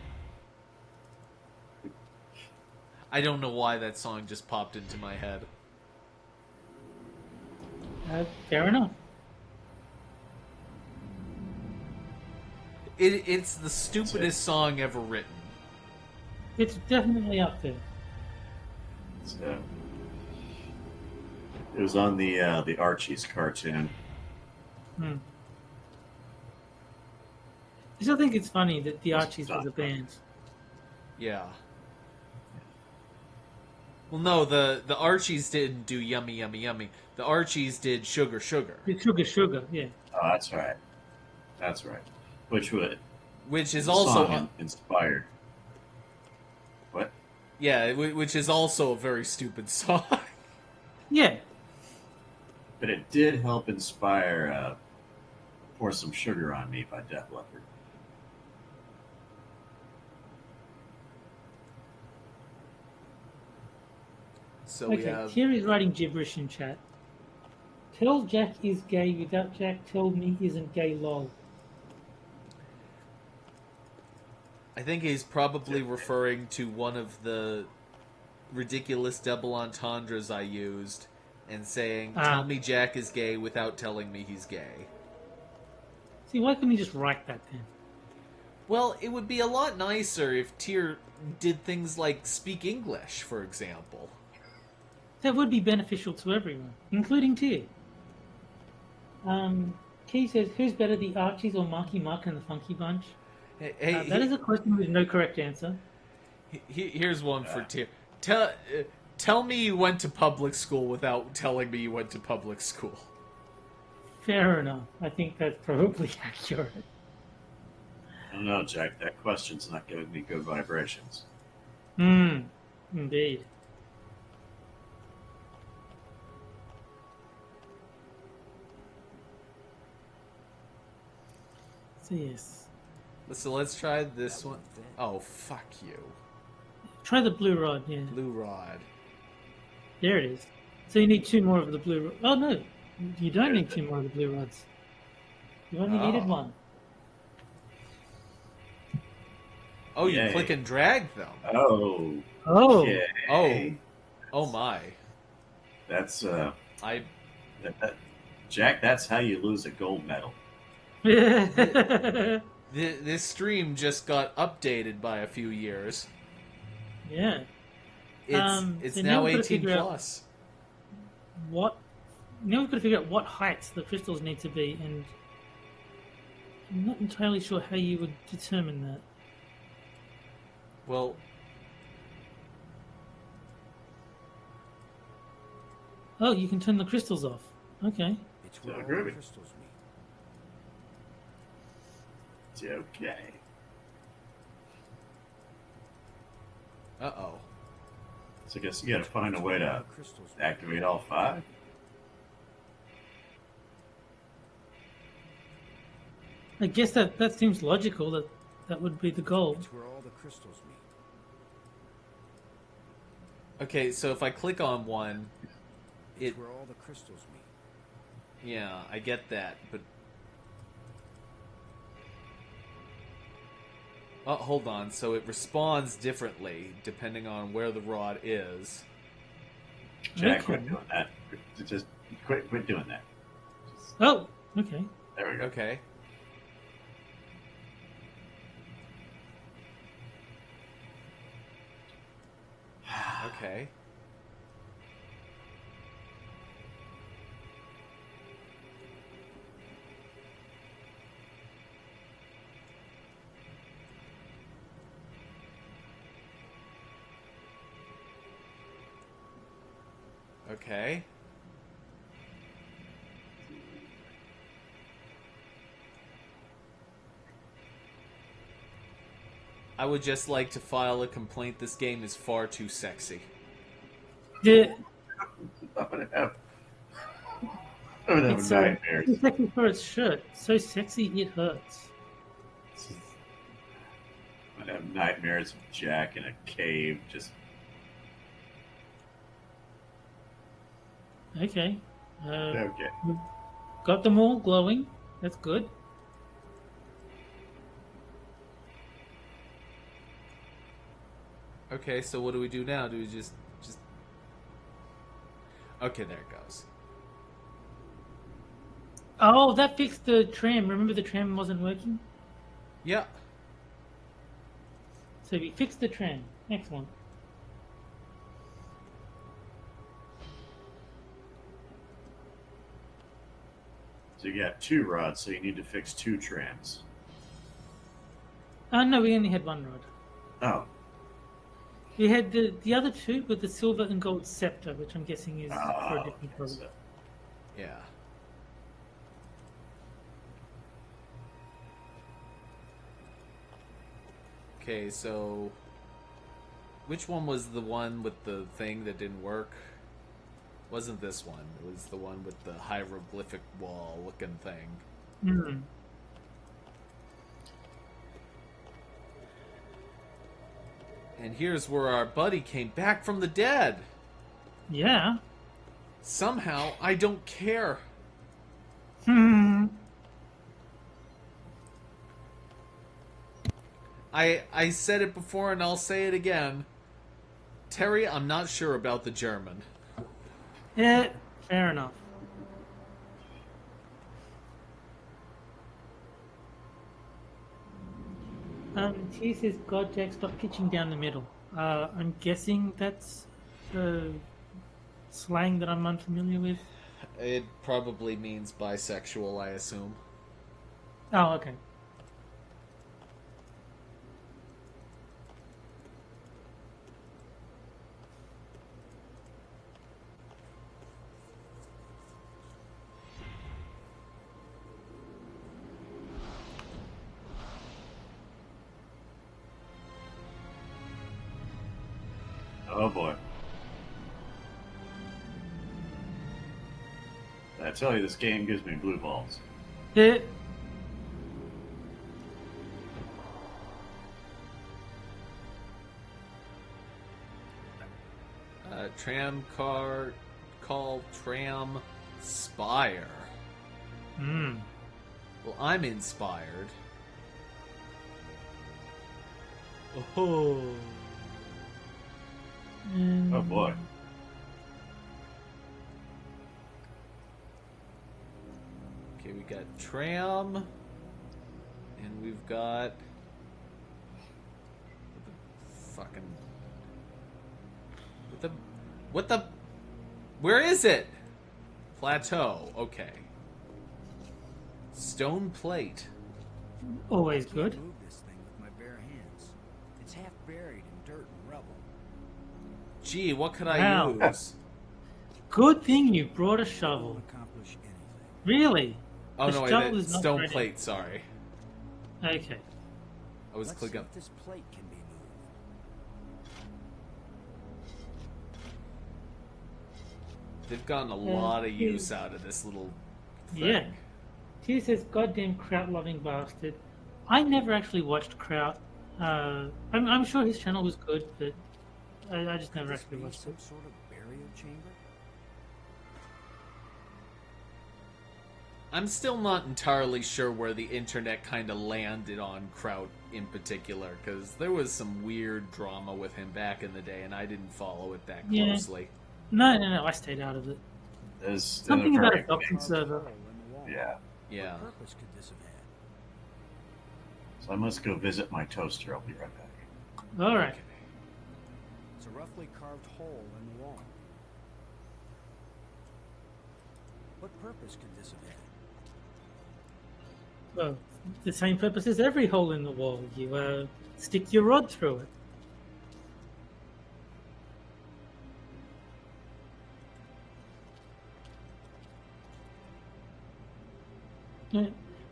I don't know why that song just popped into my head. Fair enough. It's the stupidest song ever written. It's definitely up there. So, it was on the Archie's cartoon. Hmm. I still think it's funny that the Archies was a band. Yeah. Well, no, the Archies didn't do Yummy, Yummy, Yummy. The Archies did Sugar, Sugar. It's Sugar, yeah. Oh, that's right. That's right. Which Which is the also... song inspired. What? Yeah, which is also a very stupid song. Yeah. But it did help inspire Pour Some Sugar on Me by Def Leppard. So we Okay, have... Kiri's writing gibberish in chat. Tell Jack is gay without Jack tell me isn't gay lol. I think he's probably referring to one of the ridiculous double entendres I used and saying, tell me Jack is gay without telling me he's gay. See, why couldn't he just write that then? Well, it would be a lot nicer if Tyr did things like speak English, for example. That would be beneficial to everyone, including Tyr. Key says, "Who's better, the Archies or Marky Mark and the Funky Bunch?" Hey, That is a question with no correct answer. here's one for Tier. Tell me you went to public school without telling me you went to public school. Fair enough. I think that's probably accurate. I don't know, Jack. That question's not giving me good vibrations. Indeed. So yes. So let's try this one. Oh, fuck you. Try the blue rod, yeah. Blue rod. There it is. So you need 2 more of the blue rod. Oh no, you don't need 2 more of the blue rods. You only needed 1. Oh, you Yay. click and drag them. Oh. Oh. Yay. Oh my. That's I Jack. That's how you lose a gold medal. this stream just got updated by a few years. Yeah. It's so now we've gotta 18 figure out plus. Now we've got to figure out what heights the crystals need to be, and I'm not entirely sure how you would determine that. Well, Oh, you can turn the crystals off. Okay. It's where So all groovy. the crystals meet. It's okay. uh-oh. So I guess you got to find a way to The crystals meet. activate all 5. I guess that seems logical. That would be the goal. It's where all the crystals meet. Okay, so if I click on one, It's it where all the crystals meet. yeah, I get that, but oh, hold on. So it responds differently depending on where the rod is. Jack, Okay. quit doing that. Just quit doing that. Just- Oh, okay. there we go. Okay. Okay. Okay. I would just like to file a complaint. This game is far too sexy. The I'm gonna have it's nightmares. too sexy for its shirt. So sexy it hurts. I'm gonna have nightmares of Jack in a cave. Just Okay. okay. Got them all glowing. That's good. Okay, so what do we do now? Do we just... Okay, there it goes. Oh, that fixed the tram. Remember the tram wasn't working? Yeah. So we fixed the tram. Excellent. So you got 2 rods, so you need to fix 2 trams. No, we only had 1 rod. Oh, We had the other 2 with the silver and gold scepter, which I'm guessing is for a different okay, product. so- Yeah. Okay, so... Which one was the one with the thing that didn't work? Wasn't this one. It was the one with the hieroglyphic wall looking thing. Hmm. And here's where our buddy came back from the dead. Yeah. Somehow, I don't care. Hmm. I said it before and I'll say it again. Terry, I'm not sure about the German. Yeah, fair enough. T says, God, Jack, stop pitching down the middle. I'm guessing that's slang that I'm unfamiliar with. It probably means bisexual, I assume. Oh, okay. Oh boy. I tell you, this game gives me blue balls. Yeah. Tram car called Tram Spire. Hmm. Well, I'm inspired. Oh. Oh boy. Okay, we got Tram, and we've got what the where is it? Plateau. Okay. Stone plate. Always I can't good. move this thing with my bare hands. It's half buried in dirt and rubble. Gee, what could I Wow. use? Good thing you brought a It shovel. won't accomplish anything. Really? Oh The no, shovel wait, is not stone ready. plate. Sorry, Okay. I was Let's clicking. see if this plate can be moved. They've gotten a lot of use out of this little thing. Yeah. He says, "Goddamn kraut-loving bastard." I never actually watched Kraut. I'm sure his channel was good, but I just never Could this actually be watched some it. sort of burial chamber? I'm still not entirely sure where the internet kind of landed on Kraut in particular, because there was some weird drama with him back in the day, and I didn't follow it that Yeah. closely. No, I stayed out of it. There's Something a about very a docking big- server. Hole in the wall. Yeah. Yeah. What purpose could this have had? So I must go visit my toaster. I'll be right back. All right. Okay. It's a roughly carved hole in the wall. What purpose could this have had? Well, the same purpose as every hole in the wall. You stick your rod through it.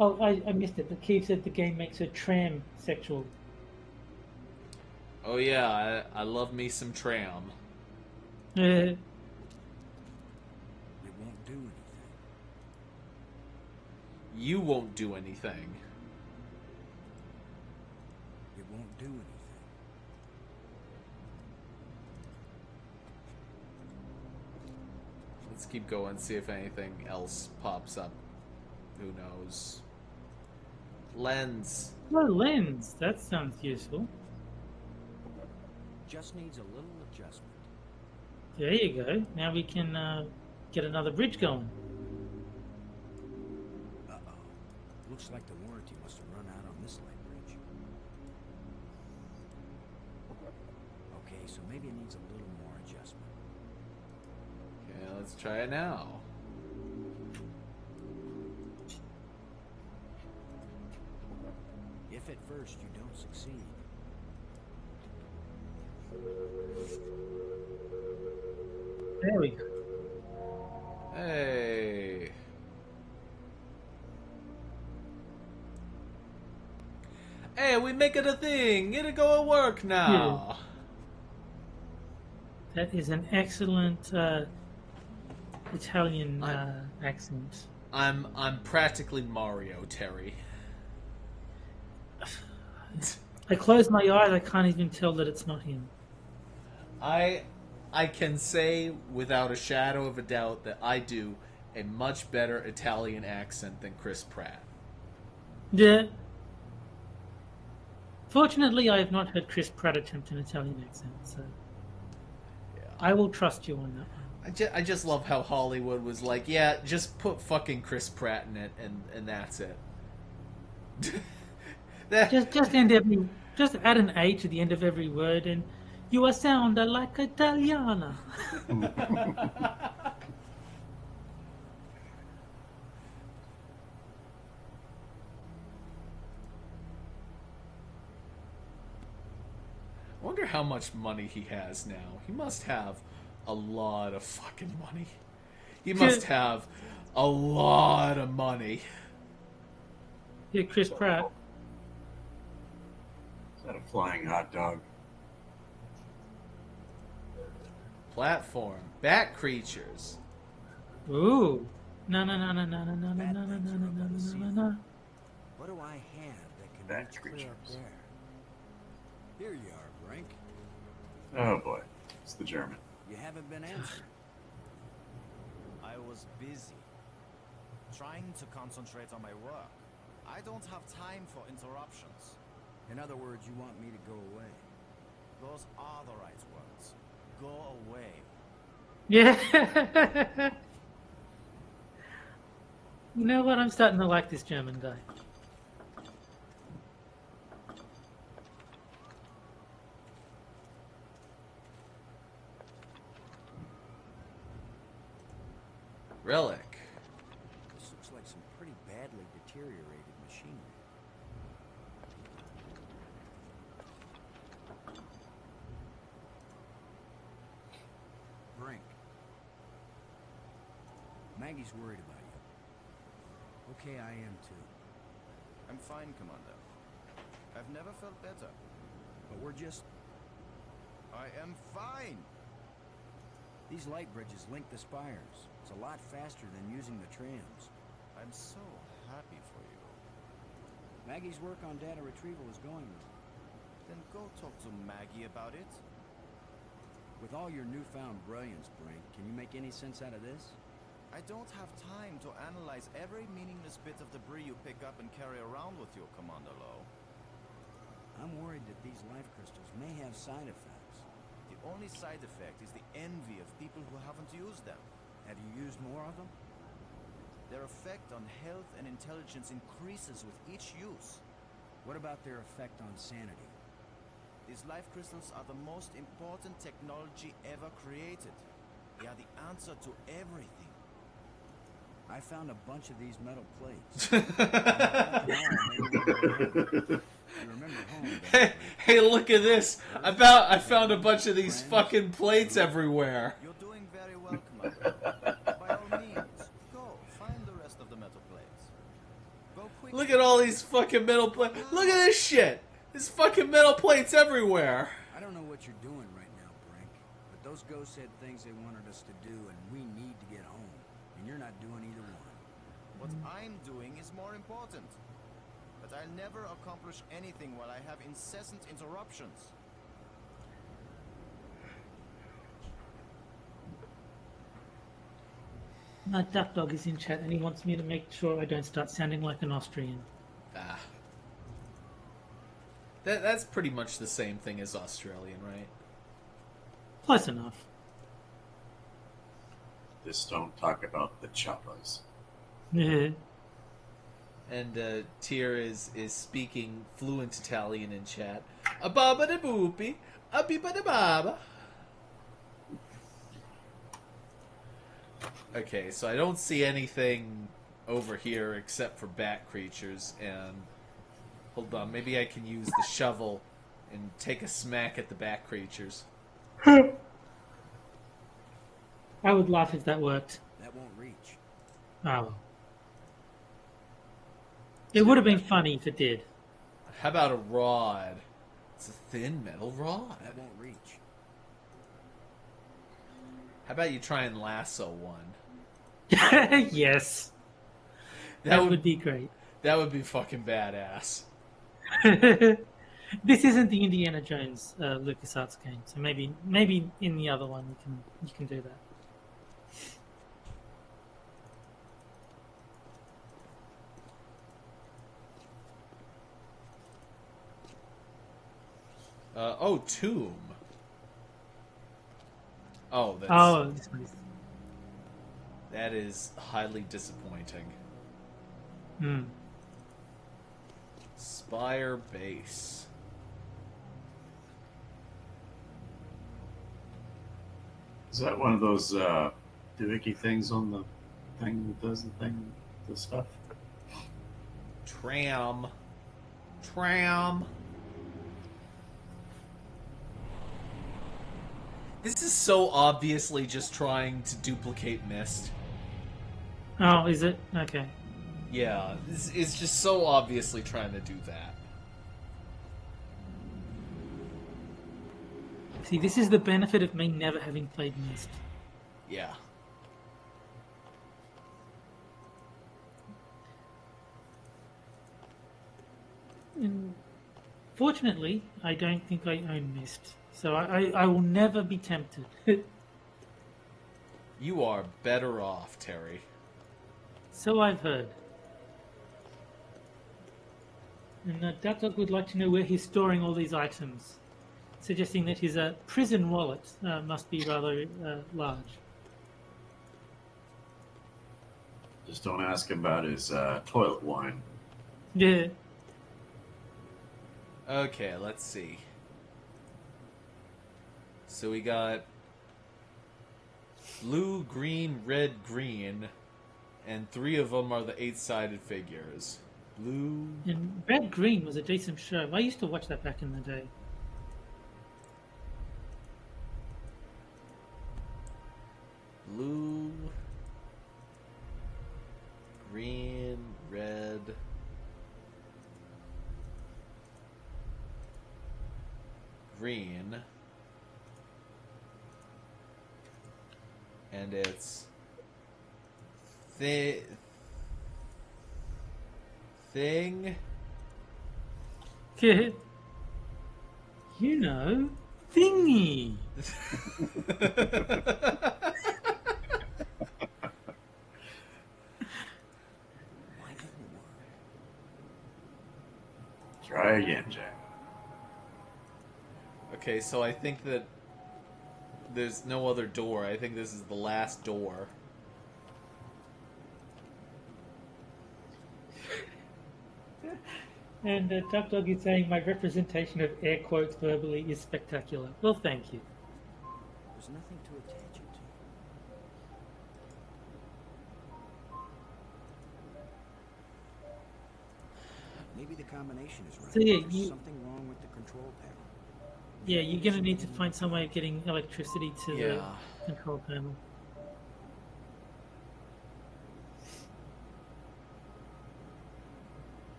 Oh, I missed it. But Keith said the game makes her tram sexual. Oh yeah, I love me some Tram. Uh, It won't do anything. You won't do anything. It won't do anything. Let's keep going, see if anything else pops up. Who knows? Lens. well, lens. That sounds useful. Just needs a little adjustment. There you go. Now we can get another bridge going. Uh-oh. Looks like the warranty must have run out on this light bridge. Okay, so maybe it needs a little more adjustment. Okay, let's try it now. If at first you don't succeed, There we go. Hey. Hey, we make it a thing. It'll go at work now. That is an excellent Italian accent. I'm practically Mario, Terry. I close my eyes. I can't even tell that it's not him. I can say without a shadow of a doubt that I do a much better Italian accent than Chris Pratt. Yeah. Fortunately, I have not heard Chris Pratt attempt an Italian accent, so Yeah. I will trust you on that one. I just love how Hollywood was like, yeah, just put fucking Chris Pratt in it, and that's it. That- Just add an A to the end of every word, and you sound like Italiana. wonder how much money he has now. He must have a lot of fucking money. He must have a lot of money. Yeah, Chris Pratt. Is that a flying hot dog? Platform. Bat creatures. Ooh. No. What do I have that can Bat reach clear up creatures. there? Here you are, Brink. Oh boy, it's the German. You haven't been answering. I was busy, trying to concentrate on my work. I don't have time for interruptions. In other words, you want me to go away. Those are the right words. Go away. Yeah. You know what? I'm starting to like this German guy. Relic. This looks like some pretty badly deteriorated machinery. Brink. Maggie's worried about you. Okay, I am too. I'm fine, Commander. I've never felt better. But we're just... I am fine! These light bridges link the spires. It's a lot faster than using the trams. I'm so happy for you. Maggie's work on data retrieval is going well. Then go talk to Maggie about it. With all your newfound brilliance, Brink, can you make any sense out of this? I don't have time to analyze every meaningless bit of debris you pick up and carry around with you, Commander Lowe. I'm worried that these life crystals may have side effects. The only side effect is the envy of people who haven't used them. Have you used more of them? Their effect on health and intelligence increases with each use. What about their effect on sanity? These life crystals are the most important technology ever created. They are the answer to everything. I found a bunch of these metal plates. You remember home, don't Hey, you? hey, look at this! I found a bunch of these fucking plates everywhere. You're doing very well, Commander. By all means, go find the rest of the metal plates. Go quickly. Look at all these fucking metal plates. Look at this shit! There's fucking metal plates everywhere. I don't know what you're doing right now, Brink, but those ghosts had things they wanted us to do, and we need to get home. And you're not doing either one. What I'm doing is more important. But I'll never accomplish anything while I have incessant interruptions. My duck dog is in chat and he wants me to make sure I don't start sounding like an Austrian. Ah. That's pretty much the same thing as Australian, right? Close enough. Just don't talk about the choppas. Yeah. And Tyr is speaking fluent Italian in chat. A baba da boopy, a beepa da baba. Okay, so I don't see anything over here except for bat creatures, and hold on, maybe I can use the shovel and take a smack at the bat creatures. I would laugh if that worked. That won't reach. Oh well. It would have been funny if it did. How about a rod? It's a thin metal rod. That won't reach. How about you try and lasso one? Yes. That would be great. That would be fucking badass. This isn't the Indiana Jones LucasArts game, so maybe in the other one you can do that. Oh, tomb. Oh, that's, Oh, this one is. that is highly disappointing. Hmm. Spire base. Is that one of those doohickey things on the thing that does the stuff? Tram. This is so obviously just trying to duplicate Myst. Oh, is it? Okay. Yeah, it's just so obviously trying to do that. See, this is the benefit of me never having played Myst. Yeah. And fortunately, I don't think I own Myst, so I will never be tempted. You are better off, Terry. So I've heard. And Duckdog would like to know where he's storing all these items, suggesting that his prison wallet must be rather large. Just don't ask him about his toilet wine. Yeah. Okay, let's see. So we got blue, green, red, green, and 3 of them are the 8-sided figures. Blue. And Red Green was a decent show. I used to watch that back in the day. Blue, green, red, green, and it's thing, You know, thingy. Why didn't it work? Try again, Jack. Okay, so I think that there's no other door. I think this is the last door. And Duckdog is saying my representation of air quotes verbally is spectacular. Well, thank you. There's nothing to attach it to. Maybe the combination is right. So, yeah, There's you- something wrong with the control panel. Yeah, you're going to need to find some way of getting electricity to Yeah. the control panel.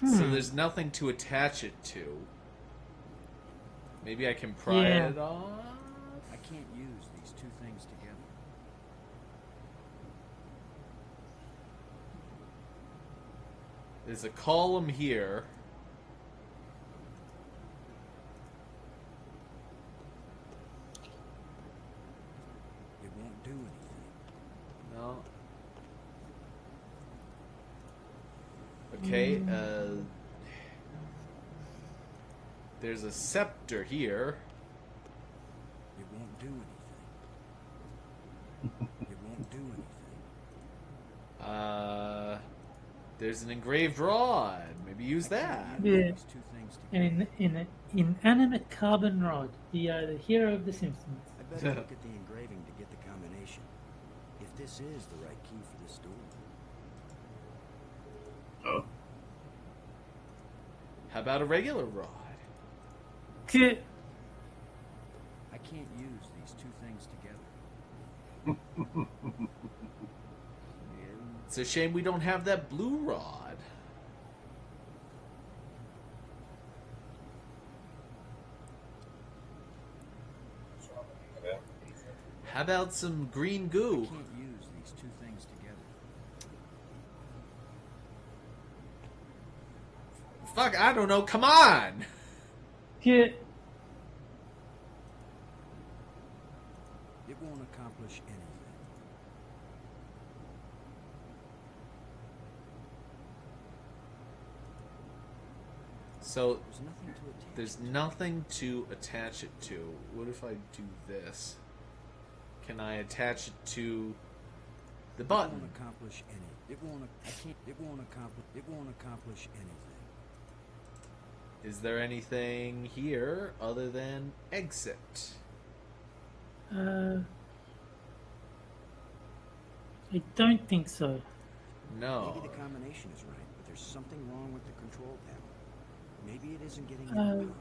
So there's nothing to attach it to. Maybe I can pry Yeah. it off? I can't use these two things together. There's a column here. It won't do anything. No. Okay, there's a scepter here. It won't do anything. It won't do anything. There's an engraved rod. Maybe use I that. can't use Yeah. these two things together. An inanimate carbon rod, the hero of The Simpsons. I better look at the engraving to get the combination. If this is the right key for this door. Oh, How about a regular rod? Yeah. I can't use these two things together. It's a shame we don't have that blue rod. How about some green I goo? can't use these two things together. Fuck, I don't know. Come on. Yeah. It won't accomplish anything. So There's nothing to attach. there's nothing to attach it to. What if I do this? Can I attach it to the It button? won't accomplish any. It won't. I can't. It won't accomplish. It won't accomplish anything. Is there anything here other than exit? I don't think so. No. Maybe the combination is right, but there's something wrong with the control panel. Maybe it isn't getting Uh, enough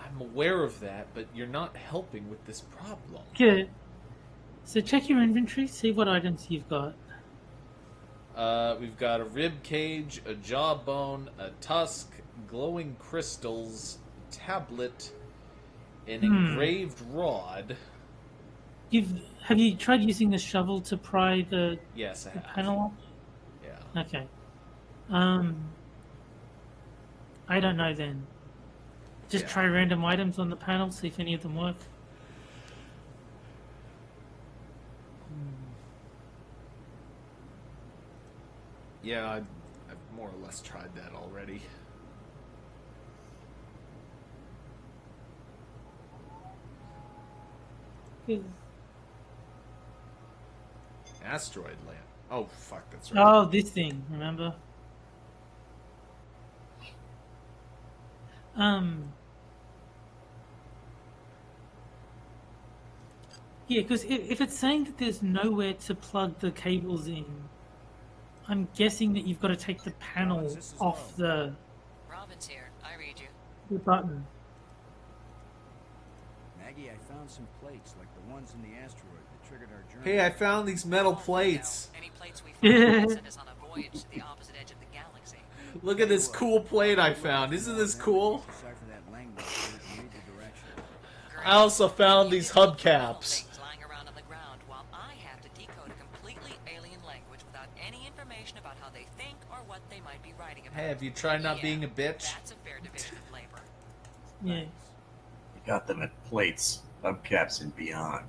I'm aware of that, but you're not helping with this problem. Good. So check your inventory, see what items you've got. We've got a rib cage, a jawbone, a tusk, glowing crystals, tablet, an engraved rod. Have you tried using the shovel to pry the Yes, I have. panel off? Yeah. Okay. I don't know then. Just Yeah. try random items on the panel, see if any of them work. Yeah, I've more or less tried that already. Good. Asteroid lamp. Oh, fuck, that's right. Oh, this thing, remember? Yeah, because if it's saying that there's nowhere to plug the cables in, I'm guessing that you've got to take the panel this is off the Robin's here. I read you. button. Maggie, I found some plates like the ones in the asteroid that triggered our journey. Hey, I found these metal Oh, plates. no. Any plates we find will send us on a voyage to the opposite edge of the galaxy. Look at this cool plate I found. Isn't this cool? Decipher that language so we can read the direction. I also found You these can see hubcaps. things lying around on the ground while I have to decode a completely alien language without any information about how they think or what they might be writing about. Hey, have you tried not Yeah, being a bitch? That's a fair division of labor. Yeah. You got them at plates, hubcaps, and beyond.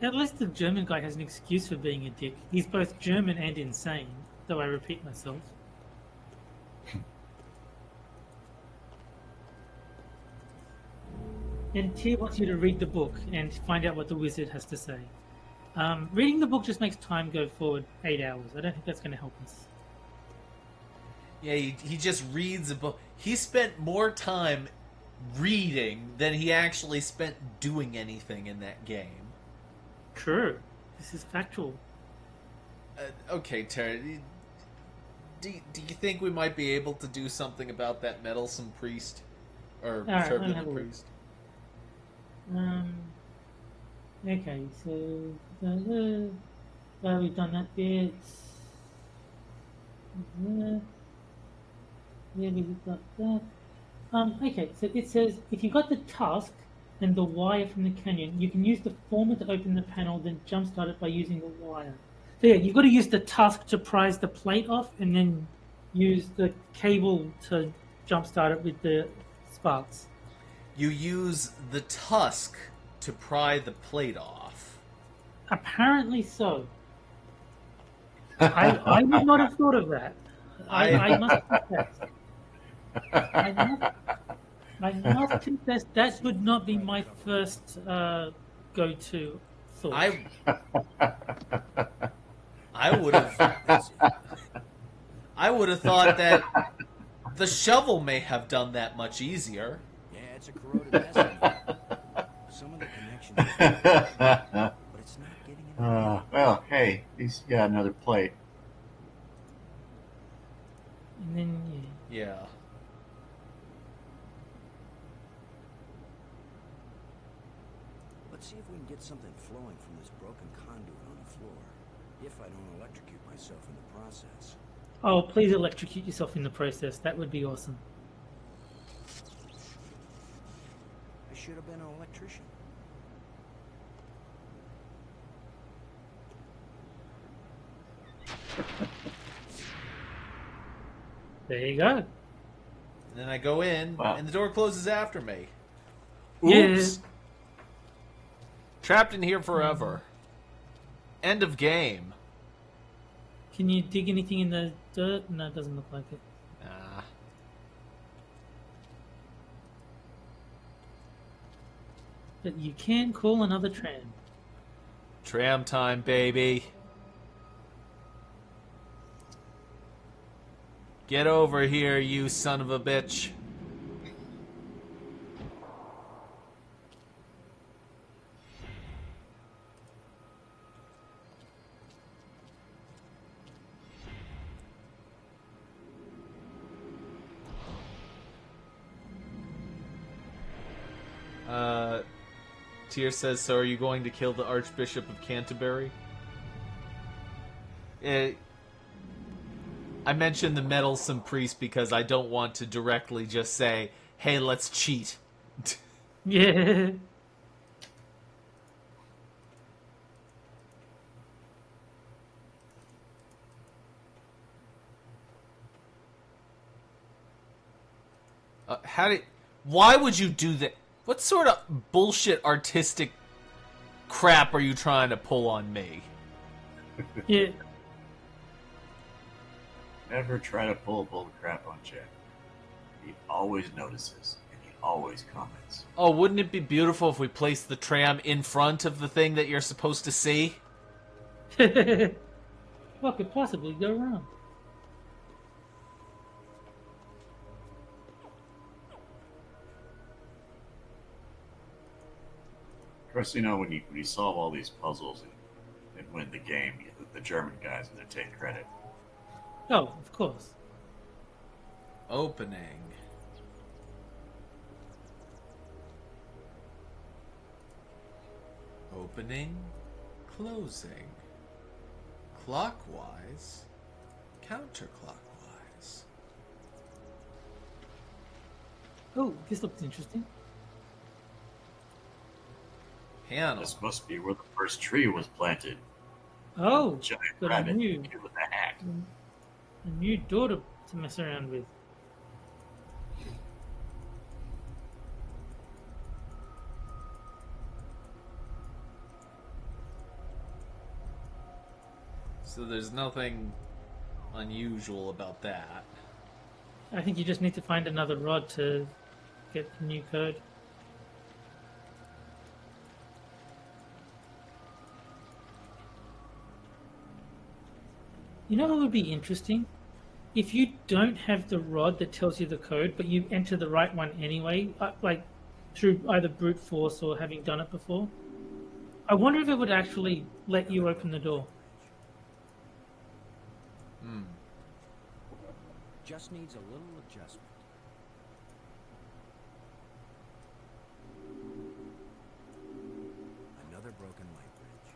At least the German guy has an excuse for being a dick. He's both German and insane, though I repeat myself. And Tyr wants you to read the book and find out what the wizard has to say. Reading the book just makes time go forward 8 hours. I don't think that's going to help us. Yeah, he just reads a book. He spent more time reading than he actually spent doing anything in that game. True. This is factual. Okay, Terry. Do you think we might be able to do something about that meddlesome priest? Or Alright, let me have a turbulent look. priest? Okay, so we've done that bit. Yeah, we've got that. Okay, so it says if you got the tusk and the wire from the canyon, you can use the former to open the panel, then jumpstart it by using the wire. So yeah, you've got to use the tusk to prise the plate off, and then use the cable to jumpstart it with the sparks. You use the tusk to pry the plate off. Apparently so. I would not have thought of that. I must confess. I must confess that would not be my first go-to thought. I would have thought that the shovel may have done that much easier. Yeah, it's a corroded mess. in here. Some of the connections are but it's not getting in the Well, hey, he's got another plate. And then Yeah. Let's see if we can get something flowing from this broken conduit on the floor. If I don't electrocute myself in the process. oh, please electrocute yourself in the process. That would be awesome. I should have been an electrician. There you go. And then I go in, Wow. and the door closes after me. Yeah. Oops. Trapped in here forever. End of game. Can you dig anything in the dirt? No, it doesn't look like it. Nah. But you can call another tram. Tram time, baby. Get over here, you son of a bitch. Tyr says, so are you going to kill the Archbishop of Canterbury? I mentioned the meddlesome priest because I don't want to directly just say, hey, let's cheat. Yeah. Why would you do that? What sort of bullshit artistic crap are you trying to pull on me? Yeah. Never try to pull bull crap on Jack. He always notices, and he always comments. Oh, wouldn't it be beautiful if we placed the tram in front of the thing that you're supposed to see? What could possibly go wrong? Of course, when you solve all these puzzles and win the game, the German guys are going to take credit. Oh, of course. Opening. Opening. Closing. Clockwise. Counterclockwise. Oh, this looks interesting. Panel. This must be where the first tree was planted. Oh, Giant got a rabbit new, with a hat. a new door to mess around with. So there's nothing unusual about that. I think you just need to find another rod to get the new code. You know what would be interesting? If you don't have the rod that tells you the code, but you enter the right one anyway, like through either brute force or having done it before, I wonder if it would actually let you open the door. Just needs a little adjustment. Another broken light bridge.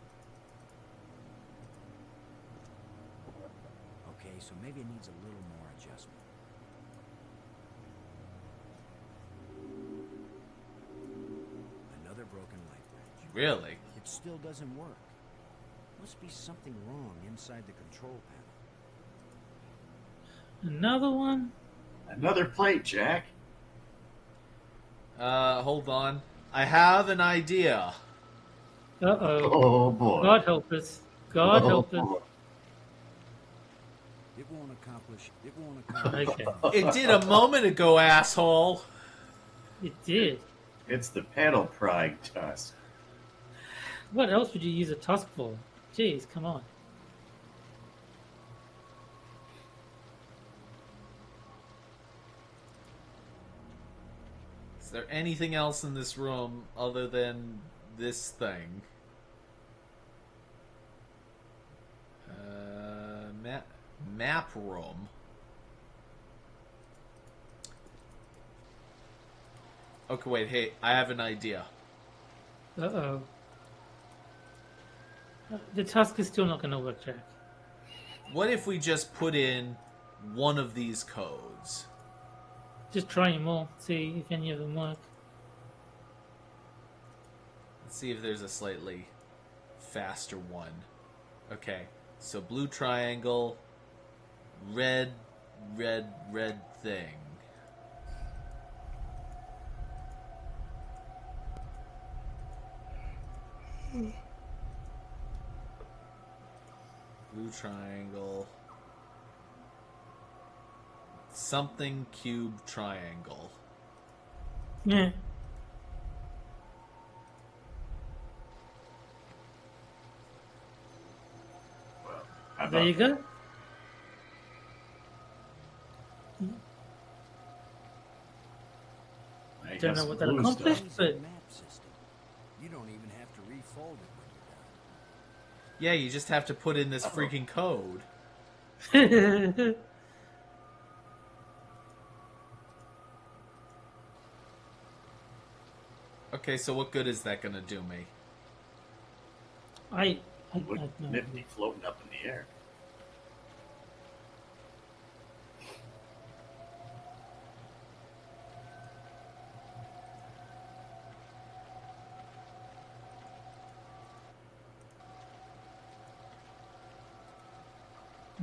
Okay, so maybe it needs a little more adjustment. Another broken light bridge. Really? It still doesn't work. Must be something wrong inside the control panel. Another one? Another plate, Jack. Hold on. I have an idea. Uh-oh. Oh boy. God help us. God help us. boy. It won't accomplish. It won't accomplish. Okay. It did a moment ago, asshole. It did. It's the panel prying tusk. What else would you use a tusk for? Jeez, come on. Is there anything else in this room other than this thing? Map room. Okay, wait, hey, I have an idea. Uh-oh. The tusk is still not going to work, Jack. What if we just put in one of these codes? Just try them all. See if any of them work. Let's see if there's a slightly faster one. Okay, so blue triangle, red thing. Blue triangle. Something cube triangle. Yeah. Well, how about There you go. I Don't got know some what that blue accomplished, stuff. but Map system. You don't even have to refold it when you're done. Yeah, you just have to put in this freaking code. Okay, so what good is that gonna do me? I Would have no nifty idea. floating up in the air.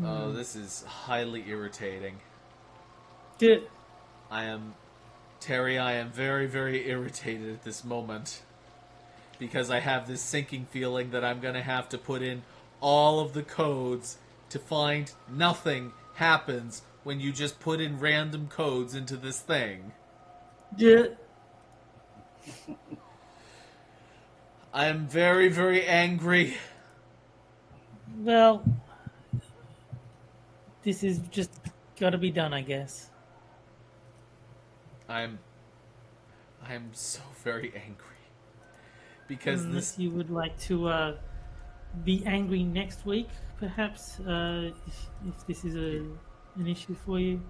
Oh, this is highly irritating. Did, Terry, I am very, very irritated at this moment. Because I have this sinking feeling that I'm gonna have to put in all of the codes to find nothing happens when you just put in random codes into this thing. did, I am very, very angry. well, this is just got to be done, I guess. I'm so very angry. Because Unless this you would like to be angry next week, perhaps, if this is an issue for you.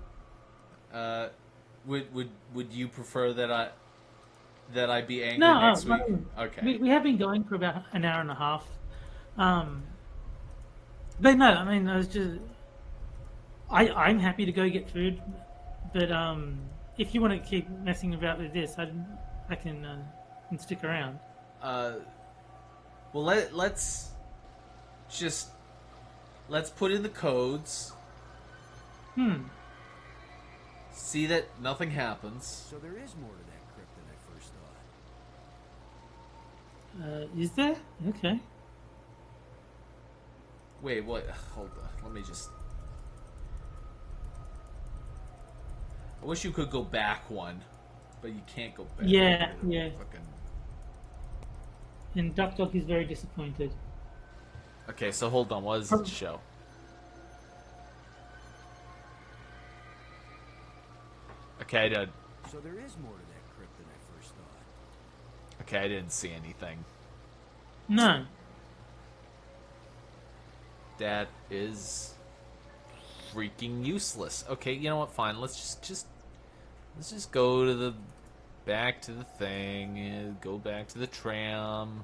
would you prefer that I be angry No, next I week? mean, Okay. we have been going for about an hour and a half. But no, I mean, I was just, I'm happy to go get food, but if you want to keep messing about with this, I can stick around. Well, let's put in the codes. See that nothing happens. So there is more to that crypt than I first thought. Is there? Okay. Wait, what? Hold on. Let me just. I wish you could go back one, but you can't go back. Yeah, yeah. Fucking. And Duck Dog is very disappointed. Okay, so hold on. What does it show? Okay, I did. So there is more to that crypt than I first thought. Okay, I didn't see anything. No. That is freaking useless. Okay, you know what? Fine. Let's just go to the back to the thing. Go back to the tram.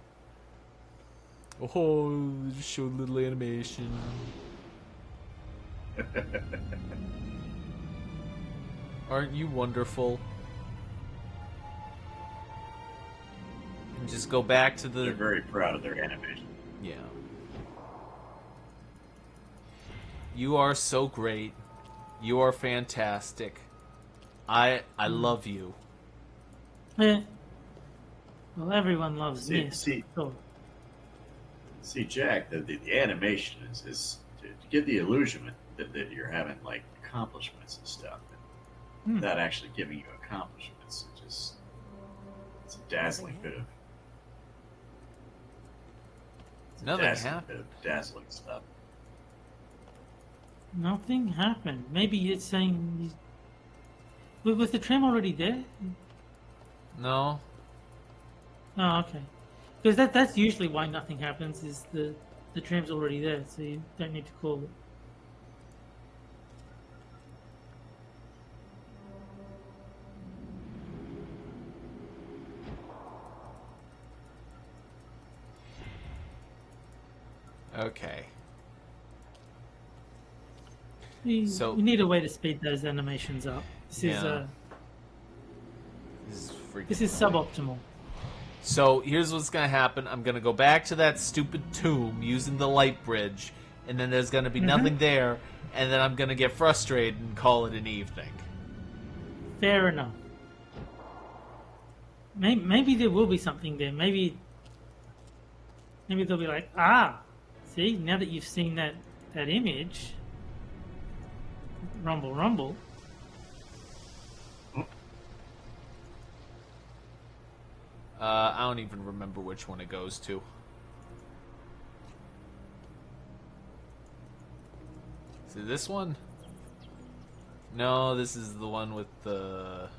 Oh, just show a little animation. Aren't you wonderful? And just go back to They're the. very proud of their animation. Yeah. You are so great. You are fantastic. I love you. Yeah. Well, everyone loves See- me. see- So, See, Jack, the animation is to give the illusion that you're having like accomplishments and stuff, without actually giving you accomplishments. It's a dazzling bit of Nothing dazzling happened. bit of dazzling stuff. nothing happened. Maybe it's saying. Was the tram already there? No. Oh, okay. Because that's usually why nothing happens, is the tram's already there, so you don't need to call it. Okay. We So- need a way to speed those animations up. This Yeah. This is suboptimal. So here's what's gonna happen. I'm gonna go back to that stupid tomb using the light bridge, and then there's gonna be nothing there, and then I'm gonna get frustrated and call it an evening. Fair enough. Maybe there will be something there. Maybe they'll be like, see, now that you've seen that image, rumble, rumble. I don't even remember which one it goes to. Is it this one? No, this is the one with the...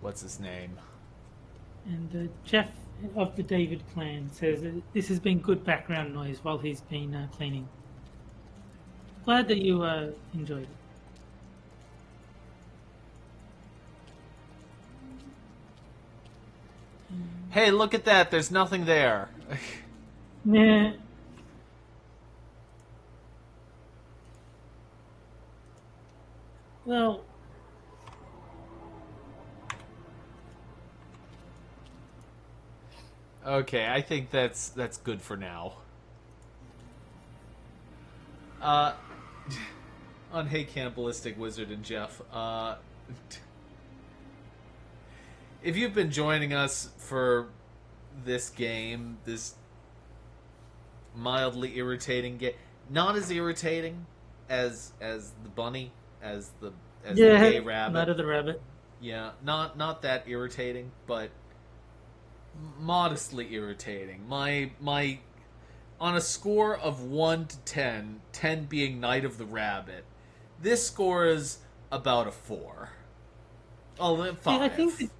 What's his name? And Jeff of the David clan says that this has been good background noise while he's been cleaning. Glad that you enjoyed it. Hey, look at that! There's nothing there. Nah. Well, Okay, I think that's good for now. On Hey Cannibalistic Wizard and Jeff, if you've been joining us for this game, this mildly irritating game, not as irritating as the bunny, as the gay rabbit. Night of the Rabbit. Yeah, not that irritating, but modestly irritating. My on a score of 1 to 10, 10 being Night of the Rabbit, this score is about a 4. Oh, 5. See,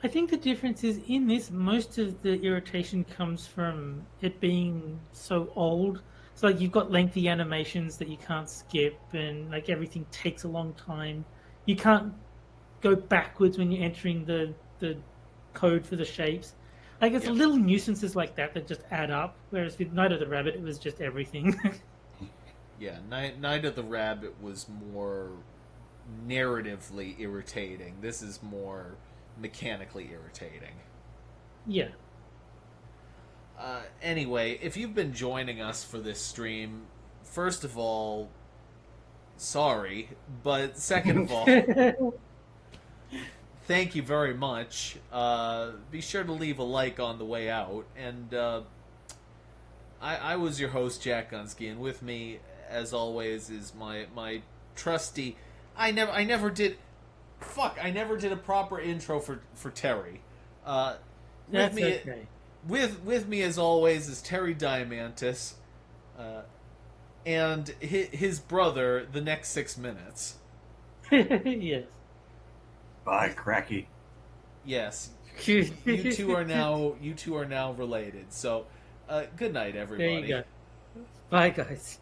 I think the difference is in this, most of the irritation comes from it being so old. So like you've got lengthy animations that you can't skip, and like everything takes a long time. You can't go backwards when you're entering the code for the shapes. Like it's little nuisances like that just add up. Whereas with Night of the Rabbit, it was just everything. Yeah, Night of the Rabbit was more narratively irritating. This is more mechanically irritating. Yeah. Anyway, if you've been joining us for this stream, first of all, sorry, but second of all, thank you very much. Be sure to leave a like on the way out. And I was your host, Jack Gunsky, and with me, as always, is my trusty. I never did a proper intro for Terry. That's okay. With me, as always, is Terry Diamantis, and his brother, the next 6 minutes. Yes. Bye, Cracky. Yes, you two are now related. So, good night, everybody. There you go. Bye, guys.